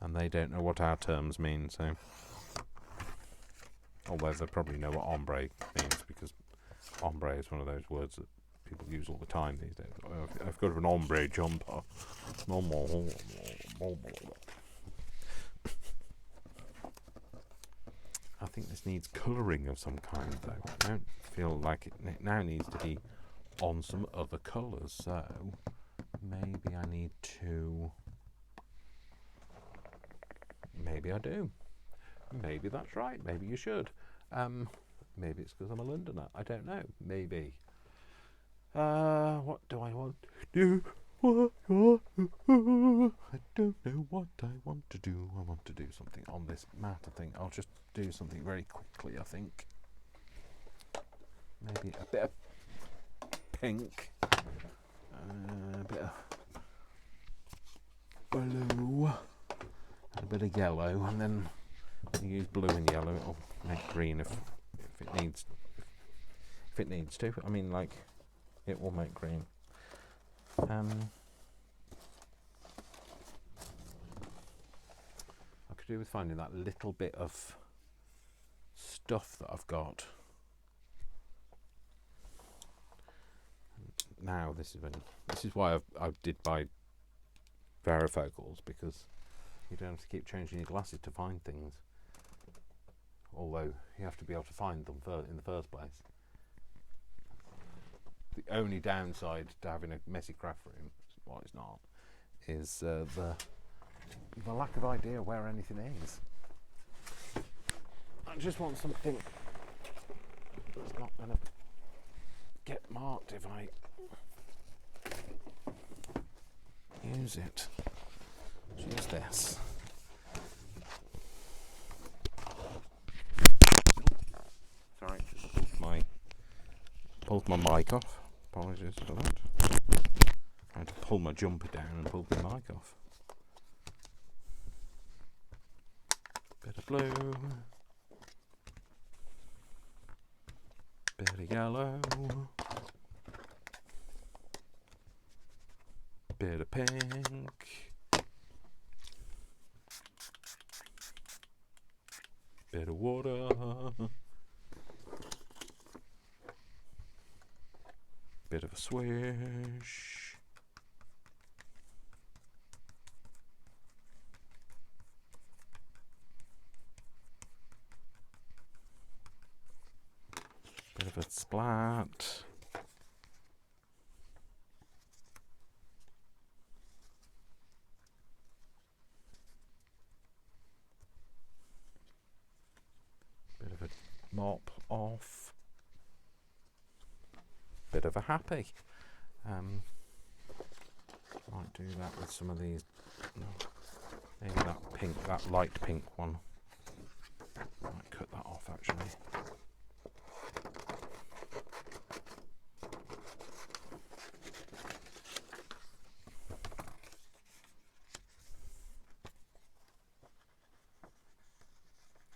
and they don't know what our terms mean. So, although they probably know what ombre means, because ombre is one of those words that people use all the time these days. Oh, I've got an ombre jumper. I think this needs colouring of some kind, though. I don't feel like it now needs to be on some other colours, so maybe I need to... Maybe I do. Maybe that's right. Maybe you should. Maybe it's because I'm a Londoner. I don't know. Maybe. What do I want to do? I don't know what I want to do. I want to do something on this matter thing. I'll just do something very quickly, I think. Maybe a bit of pink. A bit of blue. And a bit of yellow. And then you use blue and yellow. It'll make green if it needs... If it needs to. I mean, like... It will make green. I could do with finding that little bit of stuff that I've got. Now this is why I did buy varifocals, because you don't have to keep changing your glasses to find things. Although you have to be able to find them in the first place. The only downside to having a messy craft room, well, it's not, is the lack of idea where anything is. I just want something that's not going to get marked if I use it. Use this. Sorry, just pulled my mic off. Apologies for that. I had to pull my jumper down and pull the mic off. Bit of blue. Bit of yellow. Bit of pink. Bit of water. Bit of a swish. Bit of a splat. Bit of a mop off. Bit of a happy. Might do that with some of these. Maybe that light pink one. Might cut that off actually.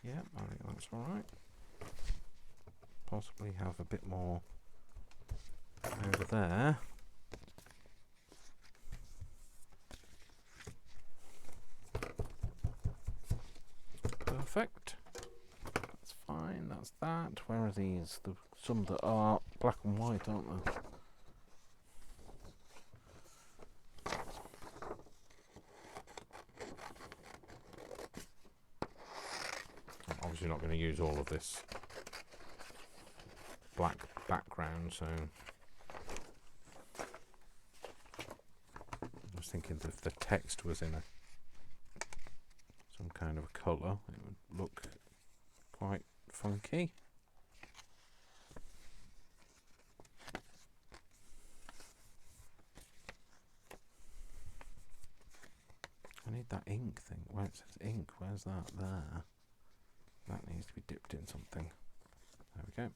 Yeah, I think that's alright. Possibly have a bit more over there. Perfect. That's fine, that's that. Where are these? Some that are black and white, aren't they? I'm obviously not going to use all of this black background, so I was thinking that if the text was in some kind of a colour, it would look quite funky. I need that ink thing. Where it says ink, where's that? There. That needs to be dipped in something. There we go.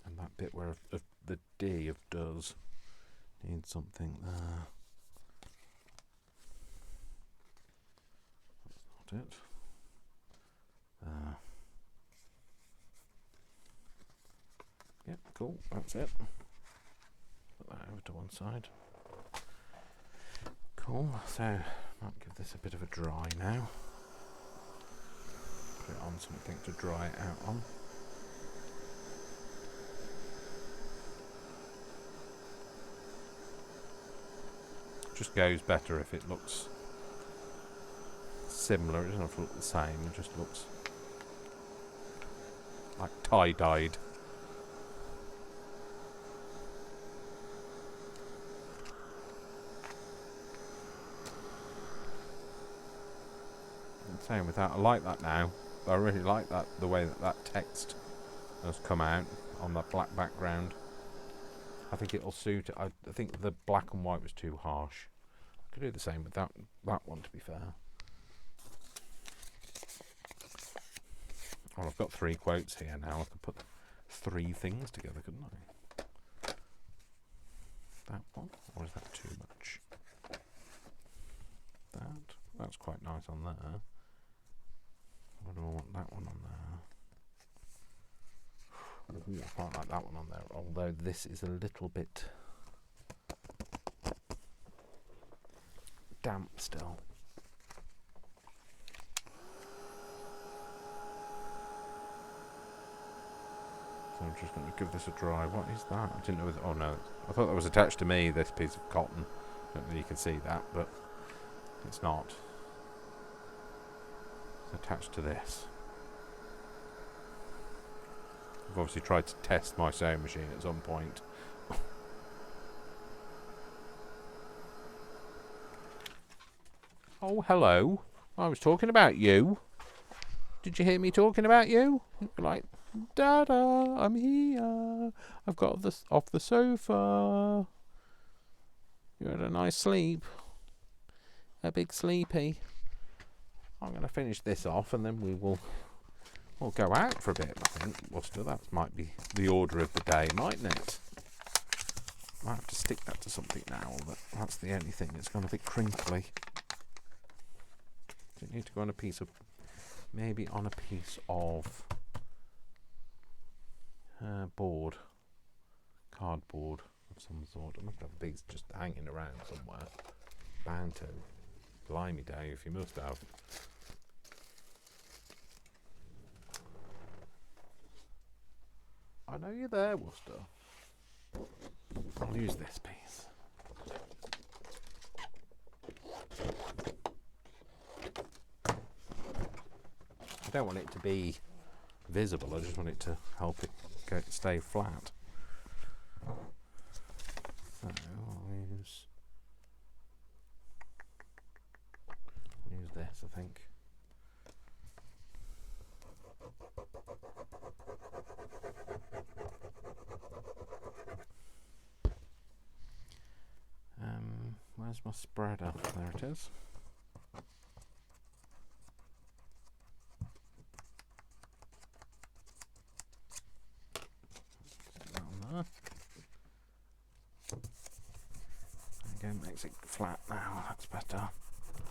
And that bit where of the D of does needs something there. That's not it. Yep, cool, that's it. Put that over to one side. Cool, so I'll give this a bit of a dry now. Put it on something to dry it out on. Just goes better if it looks similar. It doesn't have to look the same, it just looks like tie-dyed. Same with that. I like that now. I really like that, the way that text has come out on that black background. I think it'll suit it. I think the black and white was too harsh. I could do the same with that one, to be fair. Well, I've got 3 quotes here now. I could put 3 things together, couldn't I? That one, or is that too much? That's quite nice on there. I don't want that one on there. Ooh, I quite like that one on there, although this is a little bit damp still. So I'm just going to give this a dry. What is that? I didn't know. Oh no, I thought that was attached to me, this piece of cotton. I don't know if you can see that, but it's not. It's attached to this. I've obviously tried to test my sewing machine at some point. Oh, hello. I was talking about you. Did you hear me talking about you? Like, Dada, I'm here. I've got this off the sofa. You had a nice sleep. A big sleepy. I'm going to finish this off and then we'll go out for a bit, I think. That might be the order of the day, mightn't it? Might have to stick that to something now, but that's the only thing. It's gone a bit crinkly. Does it need to go on a piece of... Maybe on a piece of... board. Cardboard of some sort. I must have these just hanging around somewhere. Bound to. Blimey, Dave, you must have. I know you're there, Worcester. I'll use this piece. I don't want it to be visible, I just want it to help it stay flat. So I'll use this, I think. Where's my spreader? There it is. Stick that on there. Again, makes it flat now. That's better.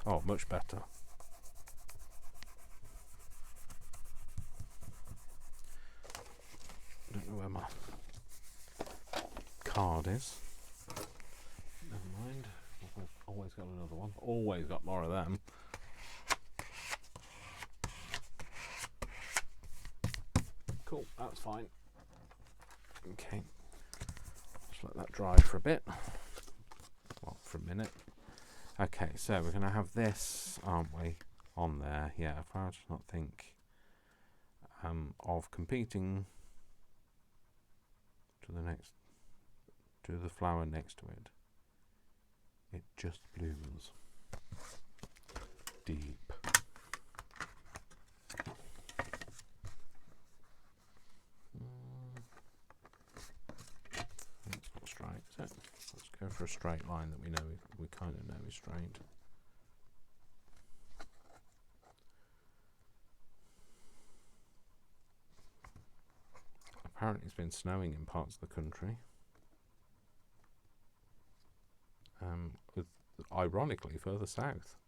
Oh, much better. Don't know where my card is. Never mind. I've always got another one. Always got more of them. Cool, that's fine. Okay. Just let that dry for a bit. Well, for a minute. Okay, so we're going to have this, aren't we, on there. Yeah, if I just not think of competing to the flower next to it. It just blooms deep. It's not straight, is it? Let's go for a straight line that we kind of know is straight. apparently it's been snowing in parts of the country. With, ironically, further south.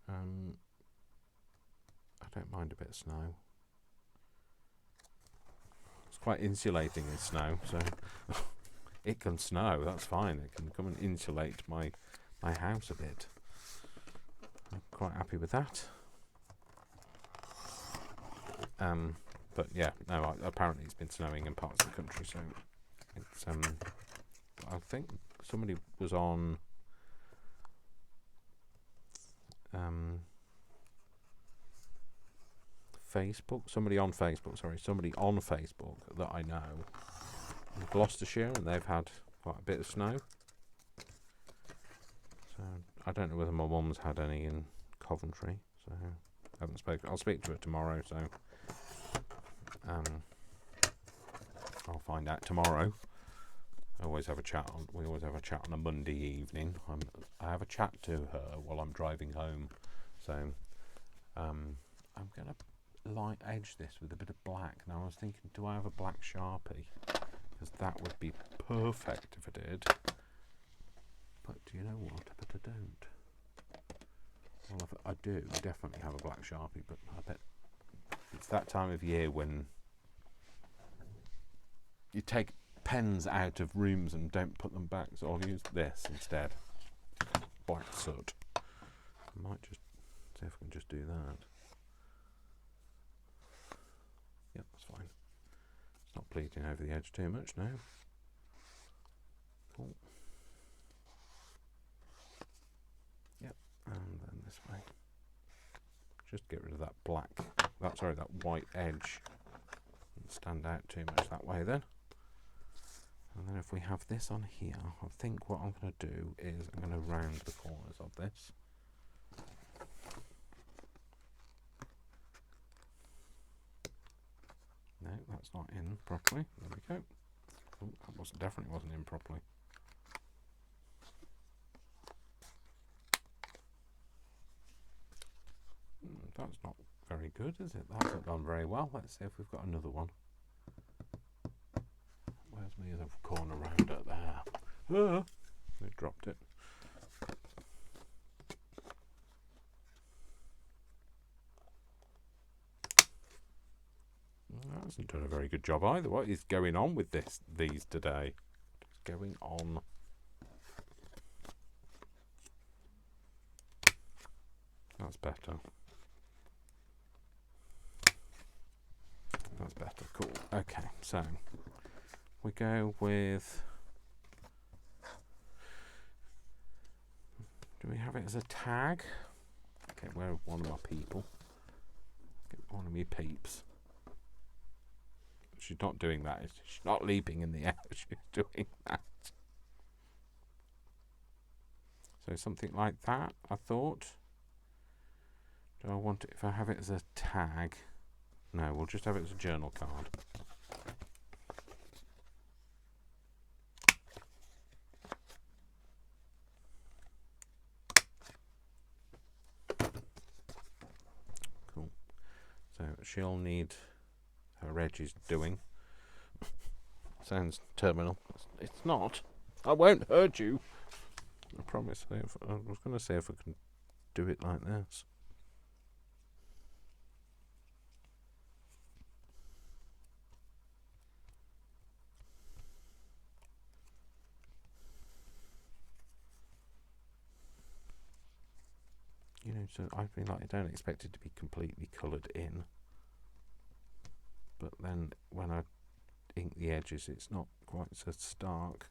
I don't mind a bit of snow. It's quite insulating in snow, so it can snow, that's fine. It can come and insulate my house a bit. I'm quite happy with that. But yeah, no, apparently it's been snowing in parts of the country, so it's I think somebody was on Facebook. Somebody on Facebook that I know in Gloucestershire, and they've had quite a bit of snow. So I don't know whether my mum's had any in Coventry. So I haven't spoken. I'll speak to her tomorrow. So I'll find out tomorrow. We always have a chat on a Monday evening. I have a chat to her while I'm driving home. So I'm gonna light edge this with a bit of black. Now I was thinking, do I have a black Sharpie? Because that would be perfect if I did. But do you know what? But I don't. Well, I do definitely have a black Sharpie, but I bet it's that time of year when you take pens out of rooms and don't put them back, so I'll use this instead. Black soot. I might just see if I can just do that. Yep, that's fine. It's not bleeding over the edge too much now. Cool. Yep, and then this way. Just get rid of that black, that white edge. Doesn't stand out too much that way then. And then if we have this on here, I think what I'm going to do is I'm going to round the corners of this. No, that's not in properly. There we go. Oh, that definitely wasn't in properly. That's not very good, is it? That hasn't done very well. Let's see if we've got another one. Where's my other corner rounder? There. I dropped it. That hasn't done a very good job either. What is going on with these today? What's going on? That's better. That's better. Cool. Okay, so we go with. Do we have it as a tag? Okay, where one of my people? Get one of me peeps. She's not doing that. She's not leaping in the air. She's doing that. So something like that, I thought. Do I want it if I have it as a tag? No, we'll just have it as a journal card. Cool. So she'll need her edges doing. Sounds terminal. It's not. I won't hurt you. I promise. I was going to say if I can do it like this. You know, so I've been like, I don't expect it to be completely coloured in. But then when I ink the edges, it's not quite so stark.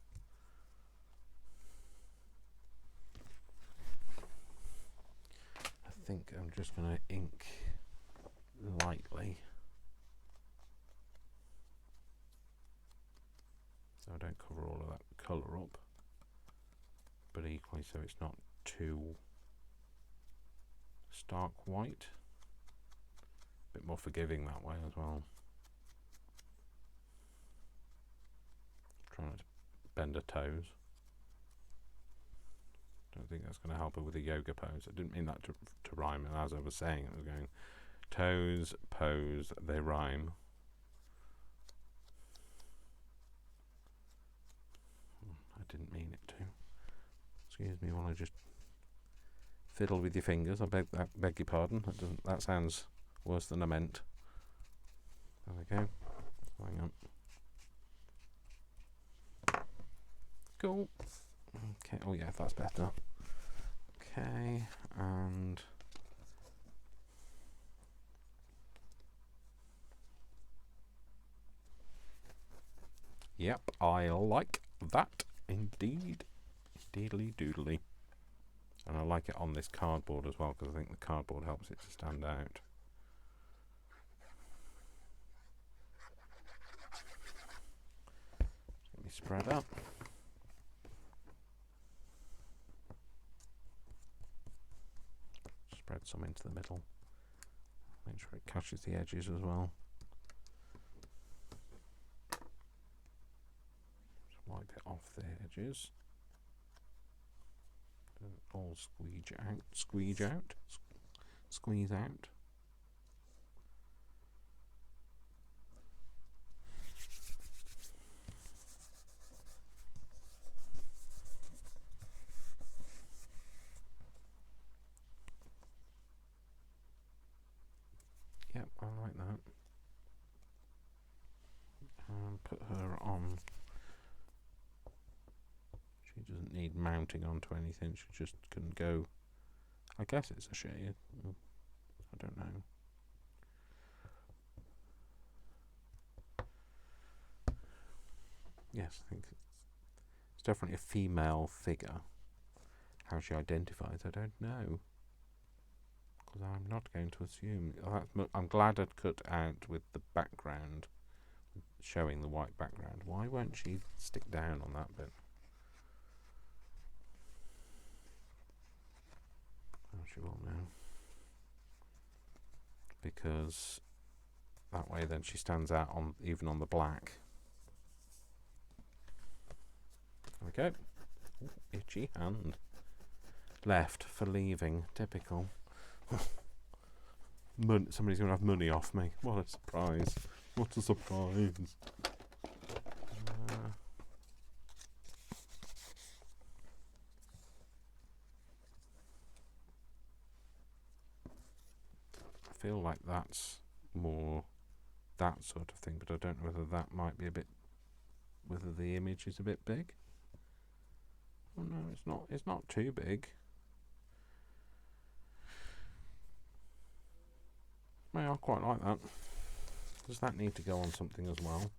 I think I'm just going to ink lightly. So I don't cover all of that colour up. But equally so it's not too stark white. A bit more forgiving that way as well. Trying not to bend her toes. Don't think that's going to help her with a yoga pose. I didn't mean that to rhyme, and as I was saying, it was going toes, pose, they rhyme. didn't mean it to. Excuse me while I just fiddle with your fingers. I beg your pardon. That sounds worse than I meant. There we go. Hang on. Cool. Okay. Oh yeah, that's better. Okay, and yep, I like that indeed. Deedly doodly. And I like it on this cardboard as well, because I think the cardboard helps it to stand out. Let me spread up. Spread some into the middle. Make sure it catches the edges as well. Just wipe it off the edges. All squeeze out. Squeeze out. Squeeze out. Yep, I like that. And put her on. She doesn't need mounting onto anything. She just can go. I guess it's a shade. I don't know. Yes, I think it's definitely a female figure. How she identifies, I don't know. Because I'm not going to assume. I'm glad I'd cut out with the background, showing the white background. Why won't she stick down on that bit? Oh, she will now. Because that way then she stands out on even on the black. There we go. Ooh, itchy hand. Left for leaving. Typical. Somebody's going to have money off me. What a surprise. What a surprise. I feel like that's more that sort of thing, but I don't know whether that might be a bit, whether the image is a bit big. Oh no, it's not too big. I quite like that. Does that need to go on something as well?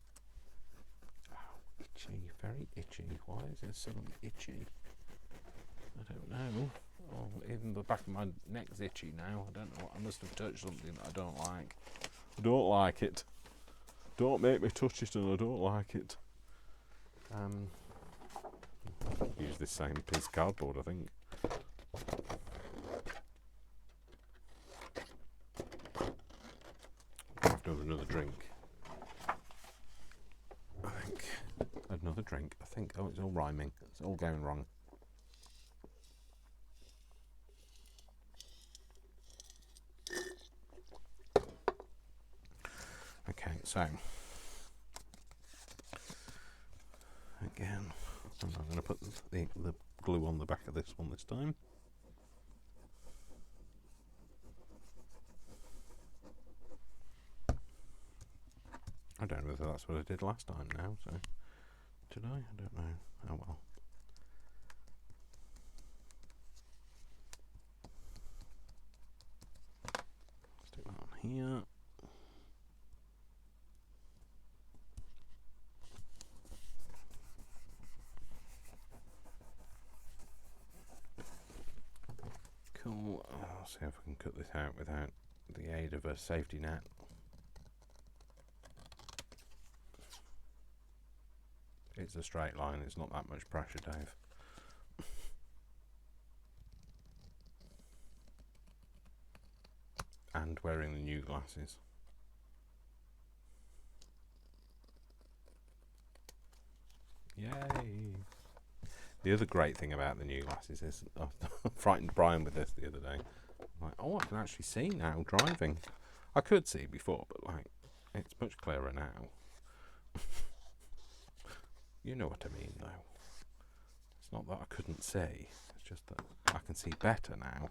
Oh, itchy, very itchy. Why is it suddenly itchy? I don't know. Oh, even the back of my neck's itchy now. I don't know what. I must have touched something that I don't like. I don't like it. Don't make me touch it, and I don't like it. Use this same piece of cardboard, I think. I have to have another drink. I think. Another drink. I think. Oh, it's all rhyming. It's all going wrong. Okay, so again, I'm going to put the glue on the back of this one this time. I don't know whether that's what I did last time now, so did I? I don't know. Oh well. Stick that on here. Cool. I'll see if I can cut this out without the aid of a safety net. It's a straight line, it's not that much pressure, Dave. And wearing the new glasses. Yay! The other great thing about the new glasses is I frightened Brian with this the other day. I'm like, oh, I can actually see now driving. I could see before, but like, it's much clearer now. You know what I mean, though. It's not that I couldn't see, it's just that I can see better now.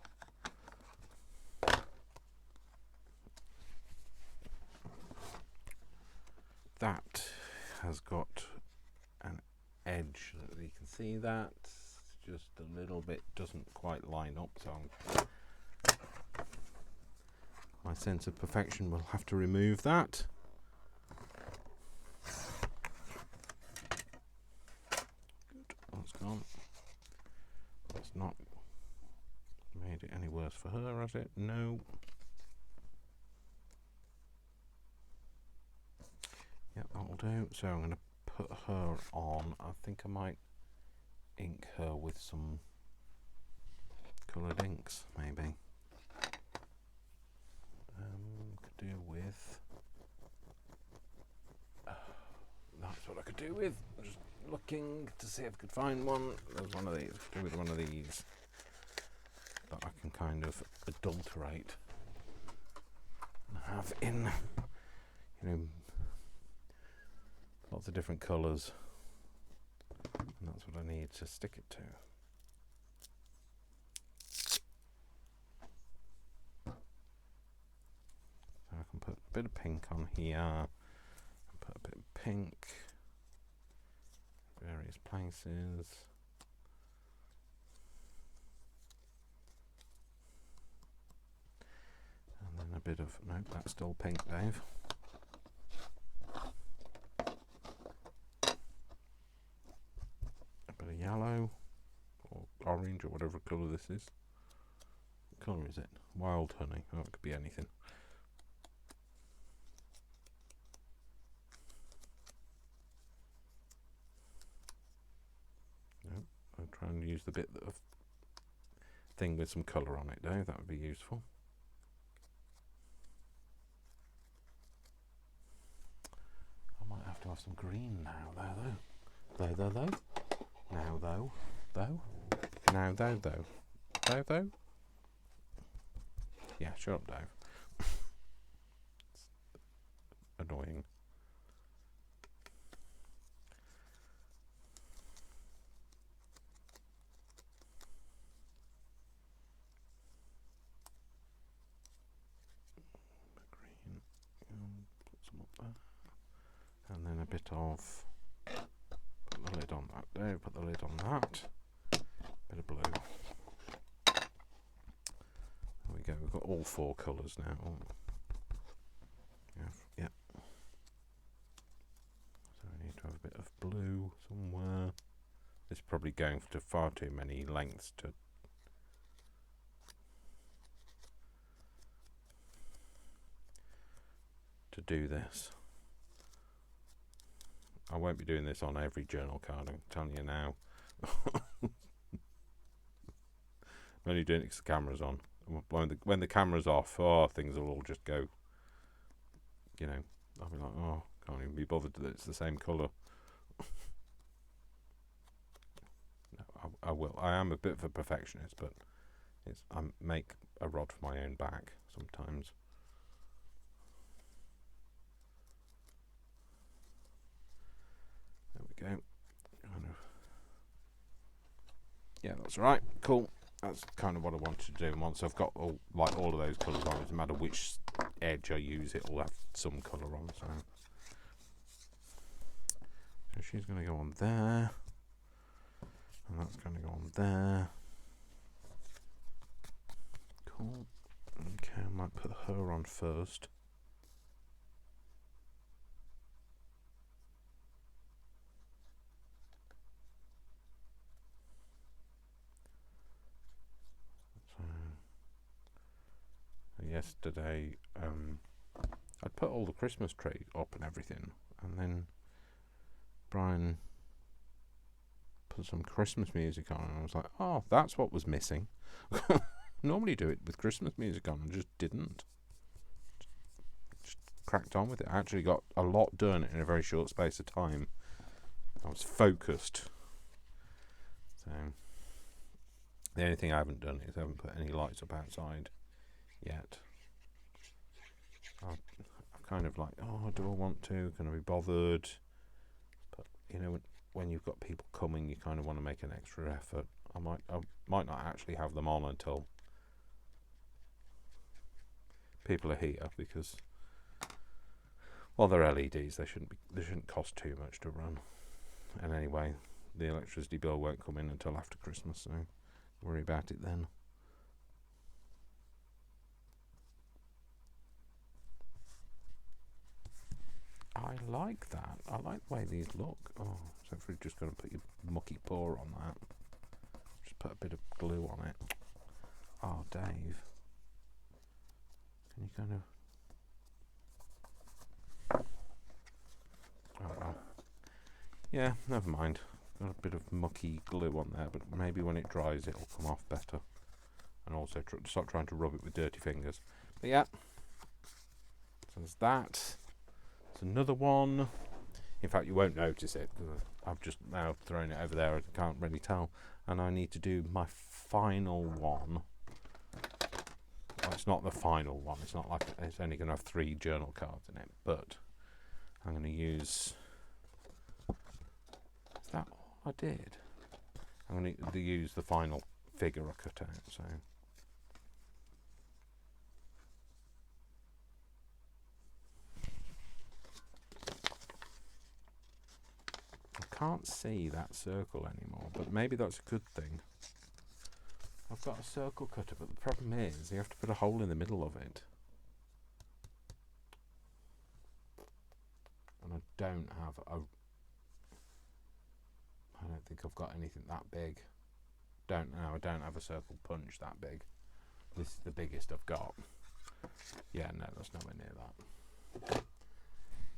That has got an edge, you can see that, it's just a little bit doesn't quite line up, so my sense of perfection will have to remove that. Good, that's gone. That's not made it any worse for her, has it? No. Yeah, that'll do. So I'm going to put her on. I think I might ink her with some coloured inks, maybe. Could do with. That's what I could do with. Just looking to see if I could find one. There's one of these. Do with one of these that I can kind of adulterate and have in, you know, lots of different colours, and that's what I need to stick it to. So I can put a bit of pink on here, and put a bit of pink various places. And then a bit of, no, that's still pink, Dave. A bit of yellow, or orange, or whatever colour this is. What colour is it? Wild honey. Oh, it could be anything. No, I'll try and use the bit of thing with some colour on it, Dave. That would be useful. I might have to have some green now, though. Though. Now, though. Now, though. Yeah, shut up, Dave. It's annoying. Green. Put some up there. And then a bit of, put the lid on that there, put the lid on that, bit of blue. There we go, we've got all four colours now. Oh. Yeah. So we need to have a bit of blue somewhere. It's probably going to far too many lengths to do this. I won't be doing this on every journal card, I'm telling you now. I'm only doing it because the camera's on. When the camera's off, oh, things will all just go, you know, I'll be like, oh, can't even be bothered that it's the same colour. No, I will. I am a bit of a perfectionist, but I make a rod for my own back sometimes. There we go. Yeah, that's right. Cool. That's kind of what I wanted to do. And once I've got all of those colours on, it doesn't matter which edge I use, it will have some colour on. So she's going to go on there, and that's going to go on there. Cool. Okay, I might put her on first. Yesterday, I'd put all the Christmas tree up and everything, and then Brian put some Christmas music on, and I was like, oh, that's what was missing. Normally do it with Christmas music on, and just didn't. Just cracked on with it. I actually got a lot done in a very short space of time. I was focused. So the only thing I haven't done is I haven't put any lights up outside yet. I'm kind of like, oh, do I want to? Can I be bothered? But you know, when you've got people coming, you kind of want to make an extra effort. I might not actually have them on until people are here, because, well, they're LEDs. They shouldn't cost too much to run. And anyway, the electricity bill won't come in until after Christmas, so worry about it then. I like that. I like the way these look. Oh, so if you're just going to put your mucky paw on that, just put a bit of glue on it. Oh, Dave, can you kind of... Oh, well. Yeah, never mind. Got a bit of mucky glue on there, but maybe when it dries it'll come off better. And also stop trying to rub it with dirty fingers. But yeah, so there's that. There's another one. In fact, you won't notice it, because I've just now thrown it over there. I can't really tell. And I need to do my final one. Well, it's not the final one. It's not like it's only going to have 3 journal cards in it. But I'm going to use... Is that all I did? I'm going to use the final figure I cut out. So... can't see that circle anymore, but maybe that's a good thing. I've got a circle cutter, but the problem is you have to put a hole in the middle of it, and I don't think I've got anything that big. I don't have a circle punch that big. This is the biggest I've got. Yeah, no, that's nowhere near that.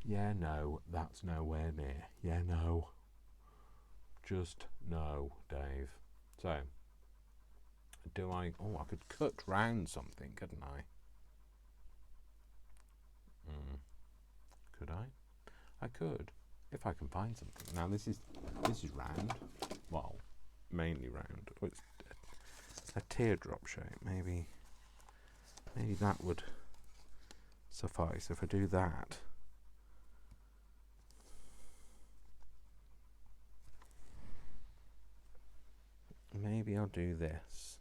Yeah, no, that's nowhere near. Yeah, no. Just no, Dave. So, do I... Oh, I could cut round something, couldn't I? Could I? I could, if I can find something. Now, this is round. Well, mainly round. Oh, it's a teardrop shape. Maybe that would suffice. If I do that... Maybe I'll do this.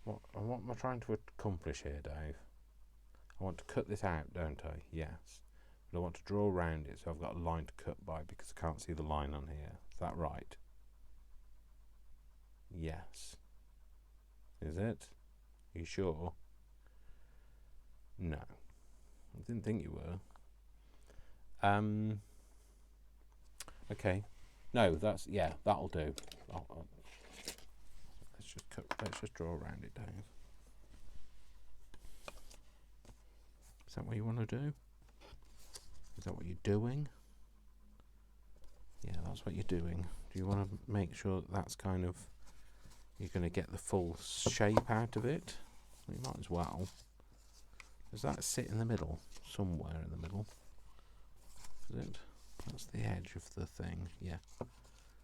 What am I trying to accomplish here, Dave? I want to cut this out, don't I? Yes. But I want to draw around it so I've got a line to cut by, because I can't see the line on here. Is that right? Yes. Is it? Are you sure? No. I didn't think you were. Okay. No, that'll do. Let's just draw around it, Dave. Is that what you want to do? Is that what you're doing? Yeah, that's what you're doing. Do you want to make sure that that's kind of... You're going to get the full shape out of it? You might as well. Does that sit in the middle? Somewhere in the middle. Is it? That's the edge of the thing, yeah.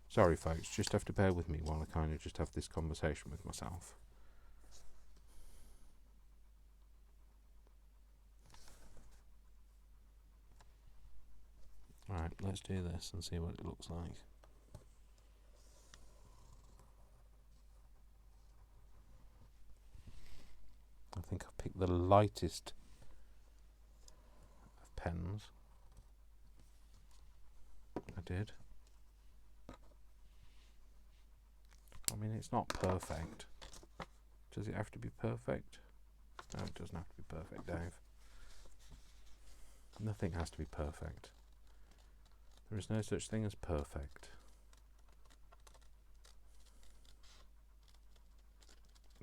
Sorry folks, just have to bear with me while I kind of just have this conversation with myself. Alright, let's do this and see what it looks like. I think I've picked the lightest of pens. I did. I mean, it's not perfect. Does it have to be perfect? No, it doesn't have to be perfect, Dave. Nothing has to be perfect. There is no such thing as perfect.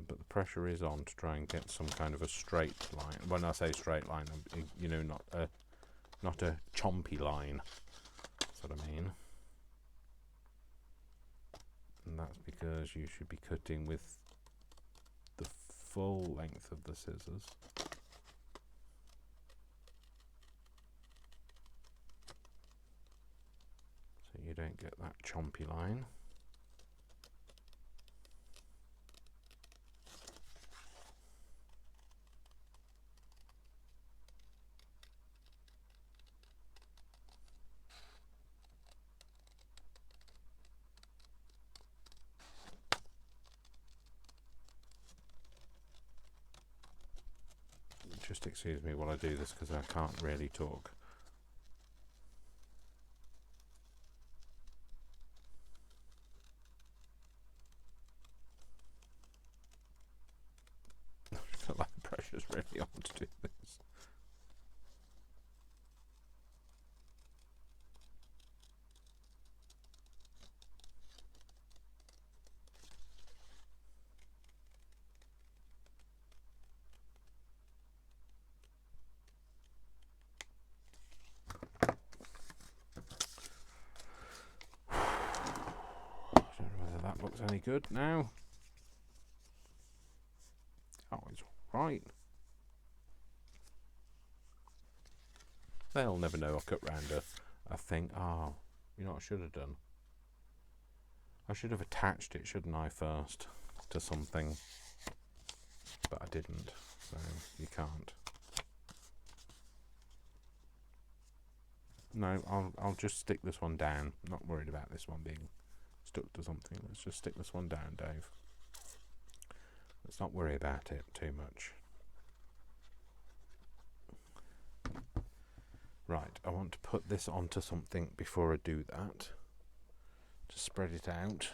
But the pressure is on to try and get some kind of a straight line. When I say straight line, you know, not a chompy line. That's what I mean. And that's because you should be cutting with the full length of the scissors. So you don't get that chompy line. Just excuse me while I do this because I can't really talk. I feel like the pressure's really on to do this. I don't know whether that looks any good now. Oh, it's right. They'll never know I cut round a thing. Oh, you know what I should have done? I should have attached it, shouldn't I, first to something? But I didn't, so you can't. No, I'll just stick this one down. Not worried about this one being stuck to something. Let's just stick this one down, Dave. Let's not worry about it too much. Right, I want to put this onto something before I do that. Just spread it out.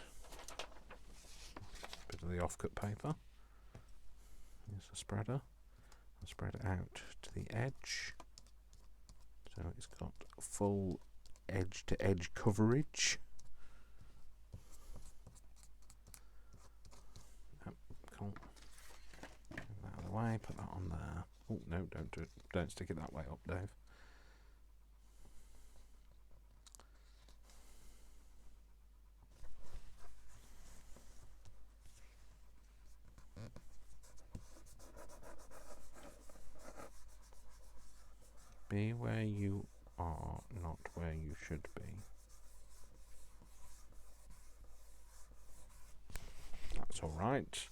Bit of the offcut paper. Here's a spreader. I'll spread it out to the edge. So it's got full edge-to-edge coverage. Yep, cool. Move that out of the way, put that on there. Oh, no, don't do it. Don't stick it that way up, Dave. Be where you are, not where you should be. That's alright.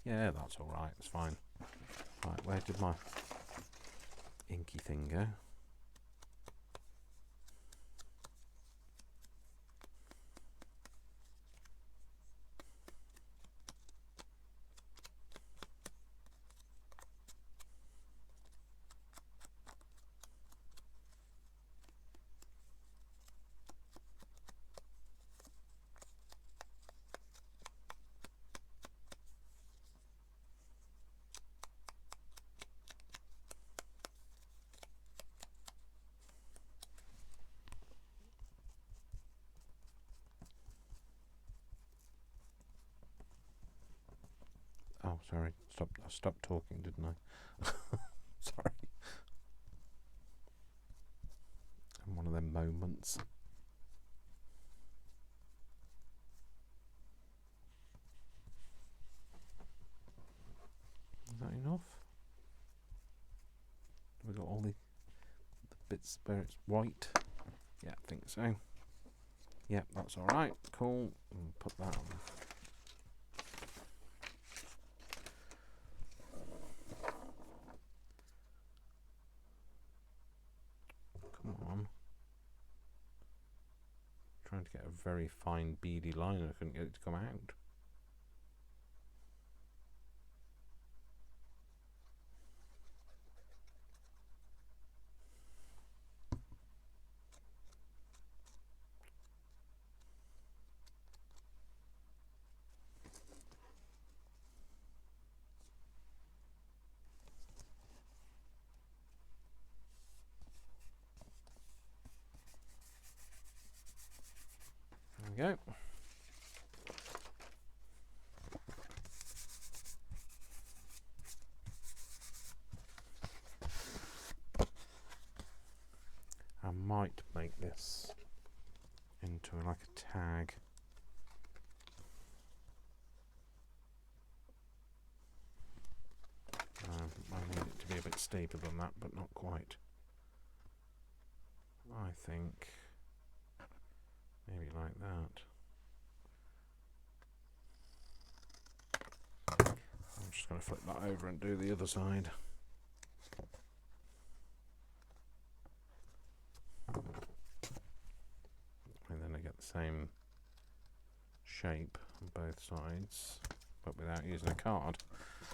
Yeah, that's alright, it's fine. Right, where did my inky thing go? Oh, sorry. I stopped talking, didn't I? Sorry. I'm one of them moments. Is that enough? Have we got all the bits where it's white? Yeah, I think so. Yep, that's alright. Cool. Put that on. Come on. Trying to get a very fine beady line and I couldn't get it to come out. There we go. I might make this into like a tag. I need it to be a bit steeper than that, but not quite. I think maybe like that. I'm just going to flip that over and do the other side. And then I get the same shape on both sides, but without using a card.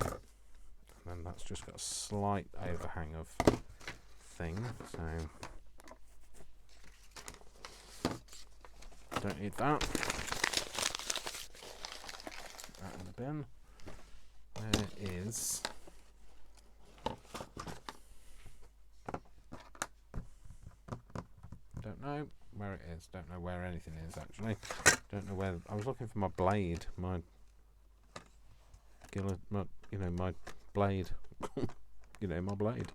And then that's just got a slight overhang of thing, so don't need that. That in the bin. There is don't know where it is. Don't know where anything is actually. Don't know where. I was looking for my blade. My my blade. My blade.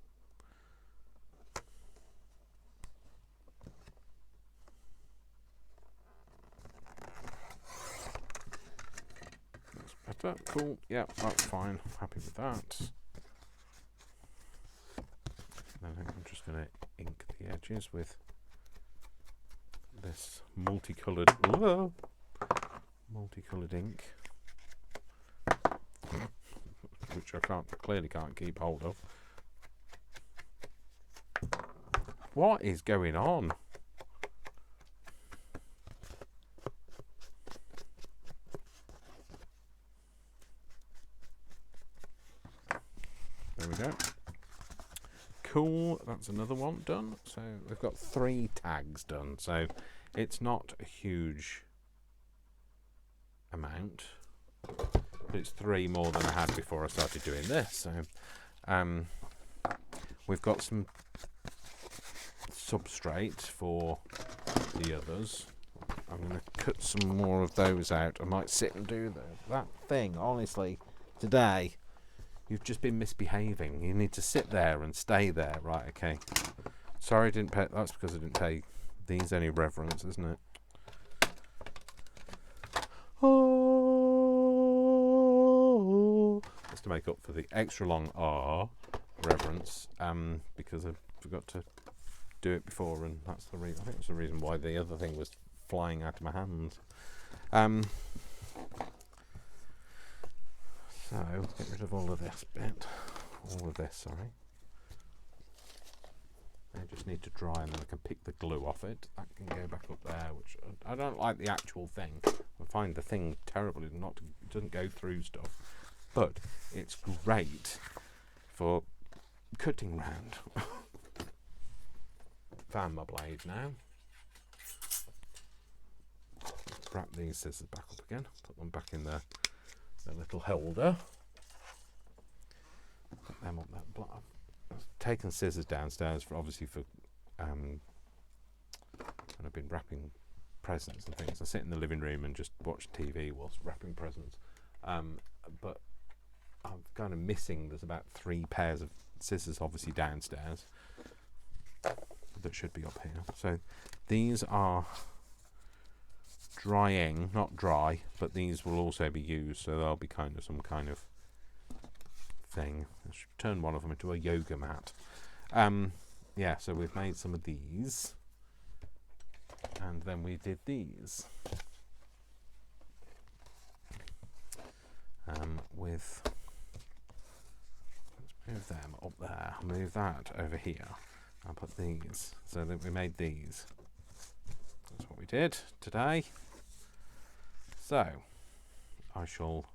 That's better. Cool. Yeah, that's fine. I'm happy with that. Then I'm just going to ink the edges with this multicolored ink, which I clearly can't keep hold of. What is going on? There we go. Cool, that's another one done. So we've got 3 tags done. So it's not a huge amount, but it's 3 more than I had before I started doing this. So we've got some substrate for the others. I'm going to cut some more of those out. I might sit and do that thing. Honestly, today you've just been misbehaving. You need to sit there and stay there. Right, okay. Sorry I didn't pay. That's because I didn't pay these any reverence, isn't it? Oh, that's to make up for the extra long R reverence, because I forgot to do it before, and that's the reason. I think that's the reason why the other thing was flying out of my hands. So let's get rid of all of this bit. All of this, sorry. I just need to dry, and then I can pick the glue off it. That can go back up there, which I don't like the actual thing. I find the thing terrible. It doesn't go through stuff, but it's great for cutting round. Found my blade now. Wrap these scissors back up again. Put them back in the little holder. Put them up that block. I've taken scissors downstairs for when I've been wrapping presents and things. I sit in the living room and just watch TV whilst wrapping presents. But I'm kind of missing. There's about 3 pairs of scissors, obviously downstairs, that should be up here. So these are drying, not dry, but these will also be used, so they'll be some kind of thing. I should turn one of them into a yoga mat. Yeah, so we've made some of these, and then we did these with, let's move them up there, move that over here, and put these, so that we made these. That's what we did today. So I shall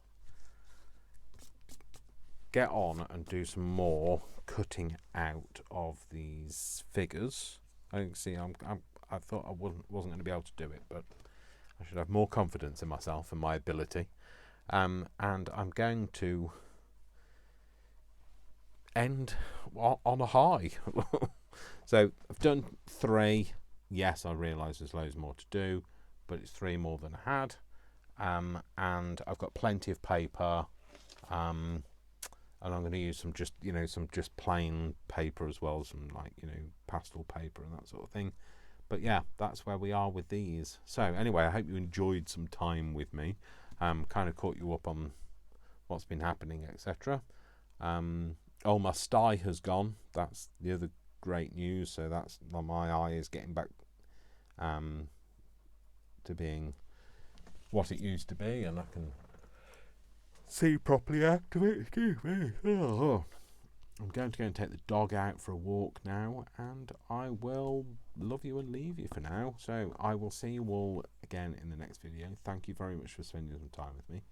get on and do some more cutting out of these figures. I thought I wasn't going to be able to do it, but I should have more confidence in myself and my ability. And I'm going to end on a high. So I've done 3. Yes, I realise there's loads more to do, but it's 3 more than I had. And I've got plenty of paper. And I'm going to use some just plain paper as well, some pastel paper and that sort of thing. But yeah, that's where we are with these. So anyway, I hope you enjoyed some time with me. Kind of caught you up on what's been happening, etc. My sty has gone. That's the other great news. So that's my eye is getting back to being what it used to be, and I can see properly after it. Excuse me. Oh. I'm going to go and take the dog out for a walk now, and I will love you and leave you for now. So I will see you all again in the next video. Thank you very much for spending some time with me.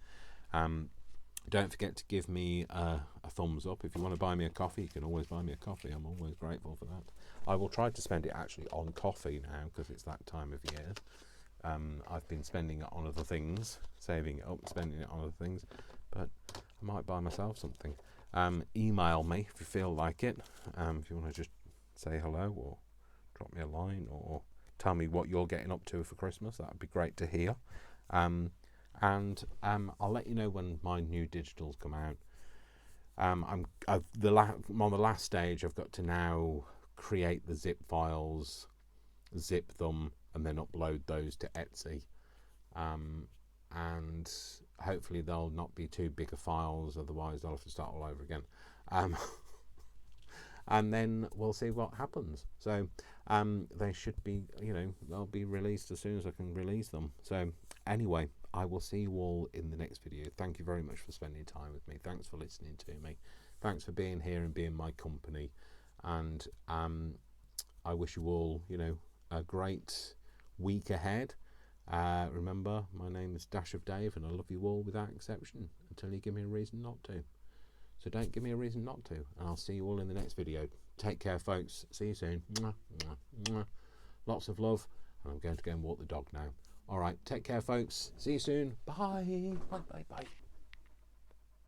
Don't forget to give me a thumbs up. If you want to buy me a coffee, you can always buy me a coffee. I'm always grateful for that. I will try to spend it actually on coffee now, because it's that time of year. I've been spending it on other things, saving it up, spending it on other things, but I might buy myself something. Email me if you feel like it. If you want to just say hello or drop me a line or tell me what you're getting up to for Christmas, that would be great to hear. And I'll let you know when my new digitals come out. I'm on the last stage. I've got to now create the zip files, zip them, and then upload those to Etsy. And hopefully they'll not be too big of files, otherwise I'll have to start all over again. And then we'll see what happens. So they should be, they'll be released as soon as I can release them. So anyway, I will see you all in the next video. Thank you very much for spending time with me. Thanks for listening to me. Thanks for being here and being my company. And I wish you all, a great week ahead. Remember, my name is Dash of Dave, and I love you all without exception until you give me a reason not to. So don't give me a reason not to, and I'll see you all in the next video. Take care, folks. See you soon. Mwah, mwah, mwah. Lots of love, and I'm going to go and walk the dog now. All right, take care, folks. See you soon. Bye. Bye, bye, bye.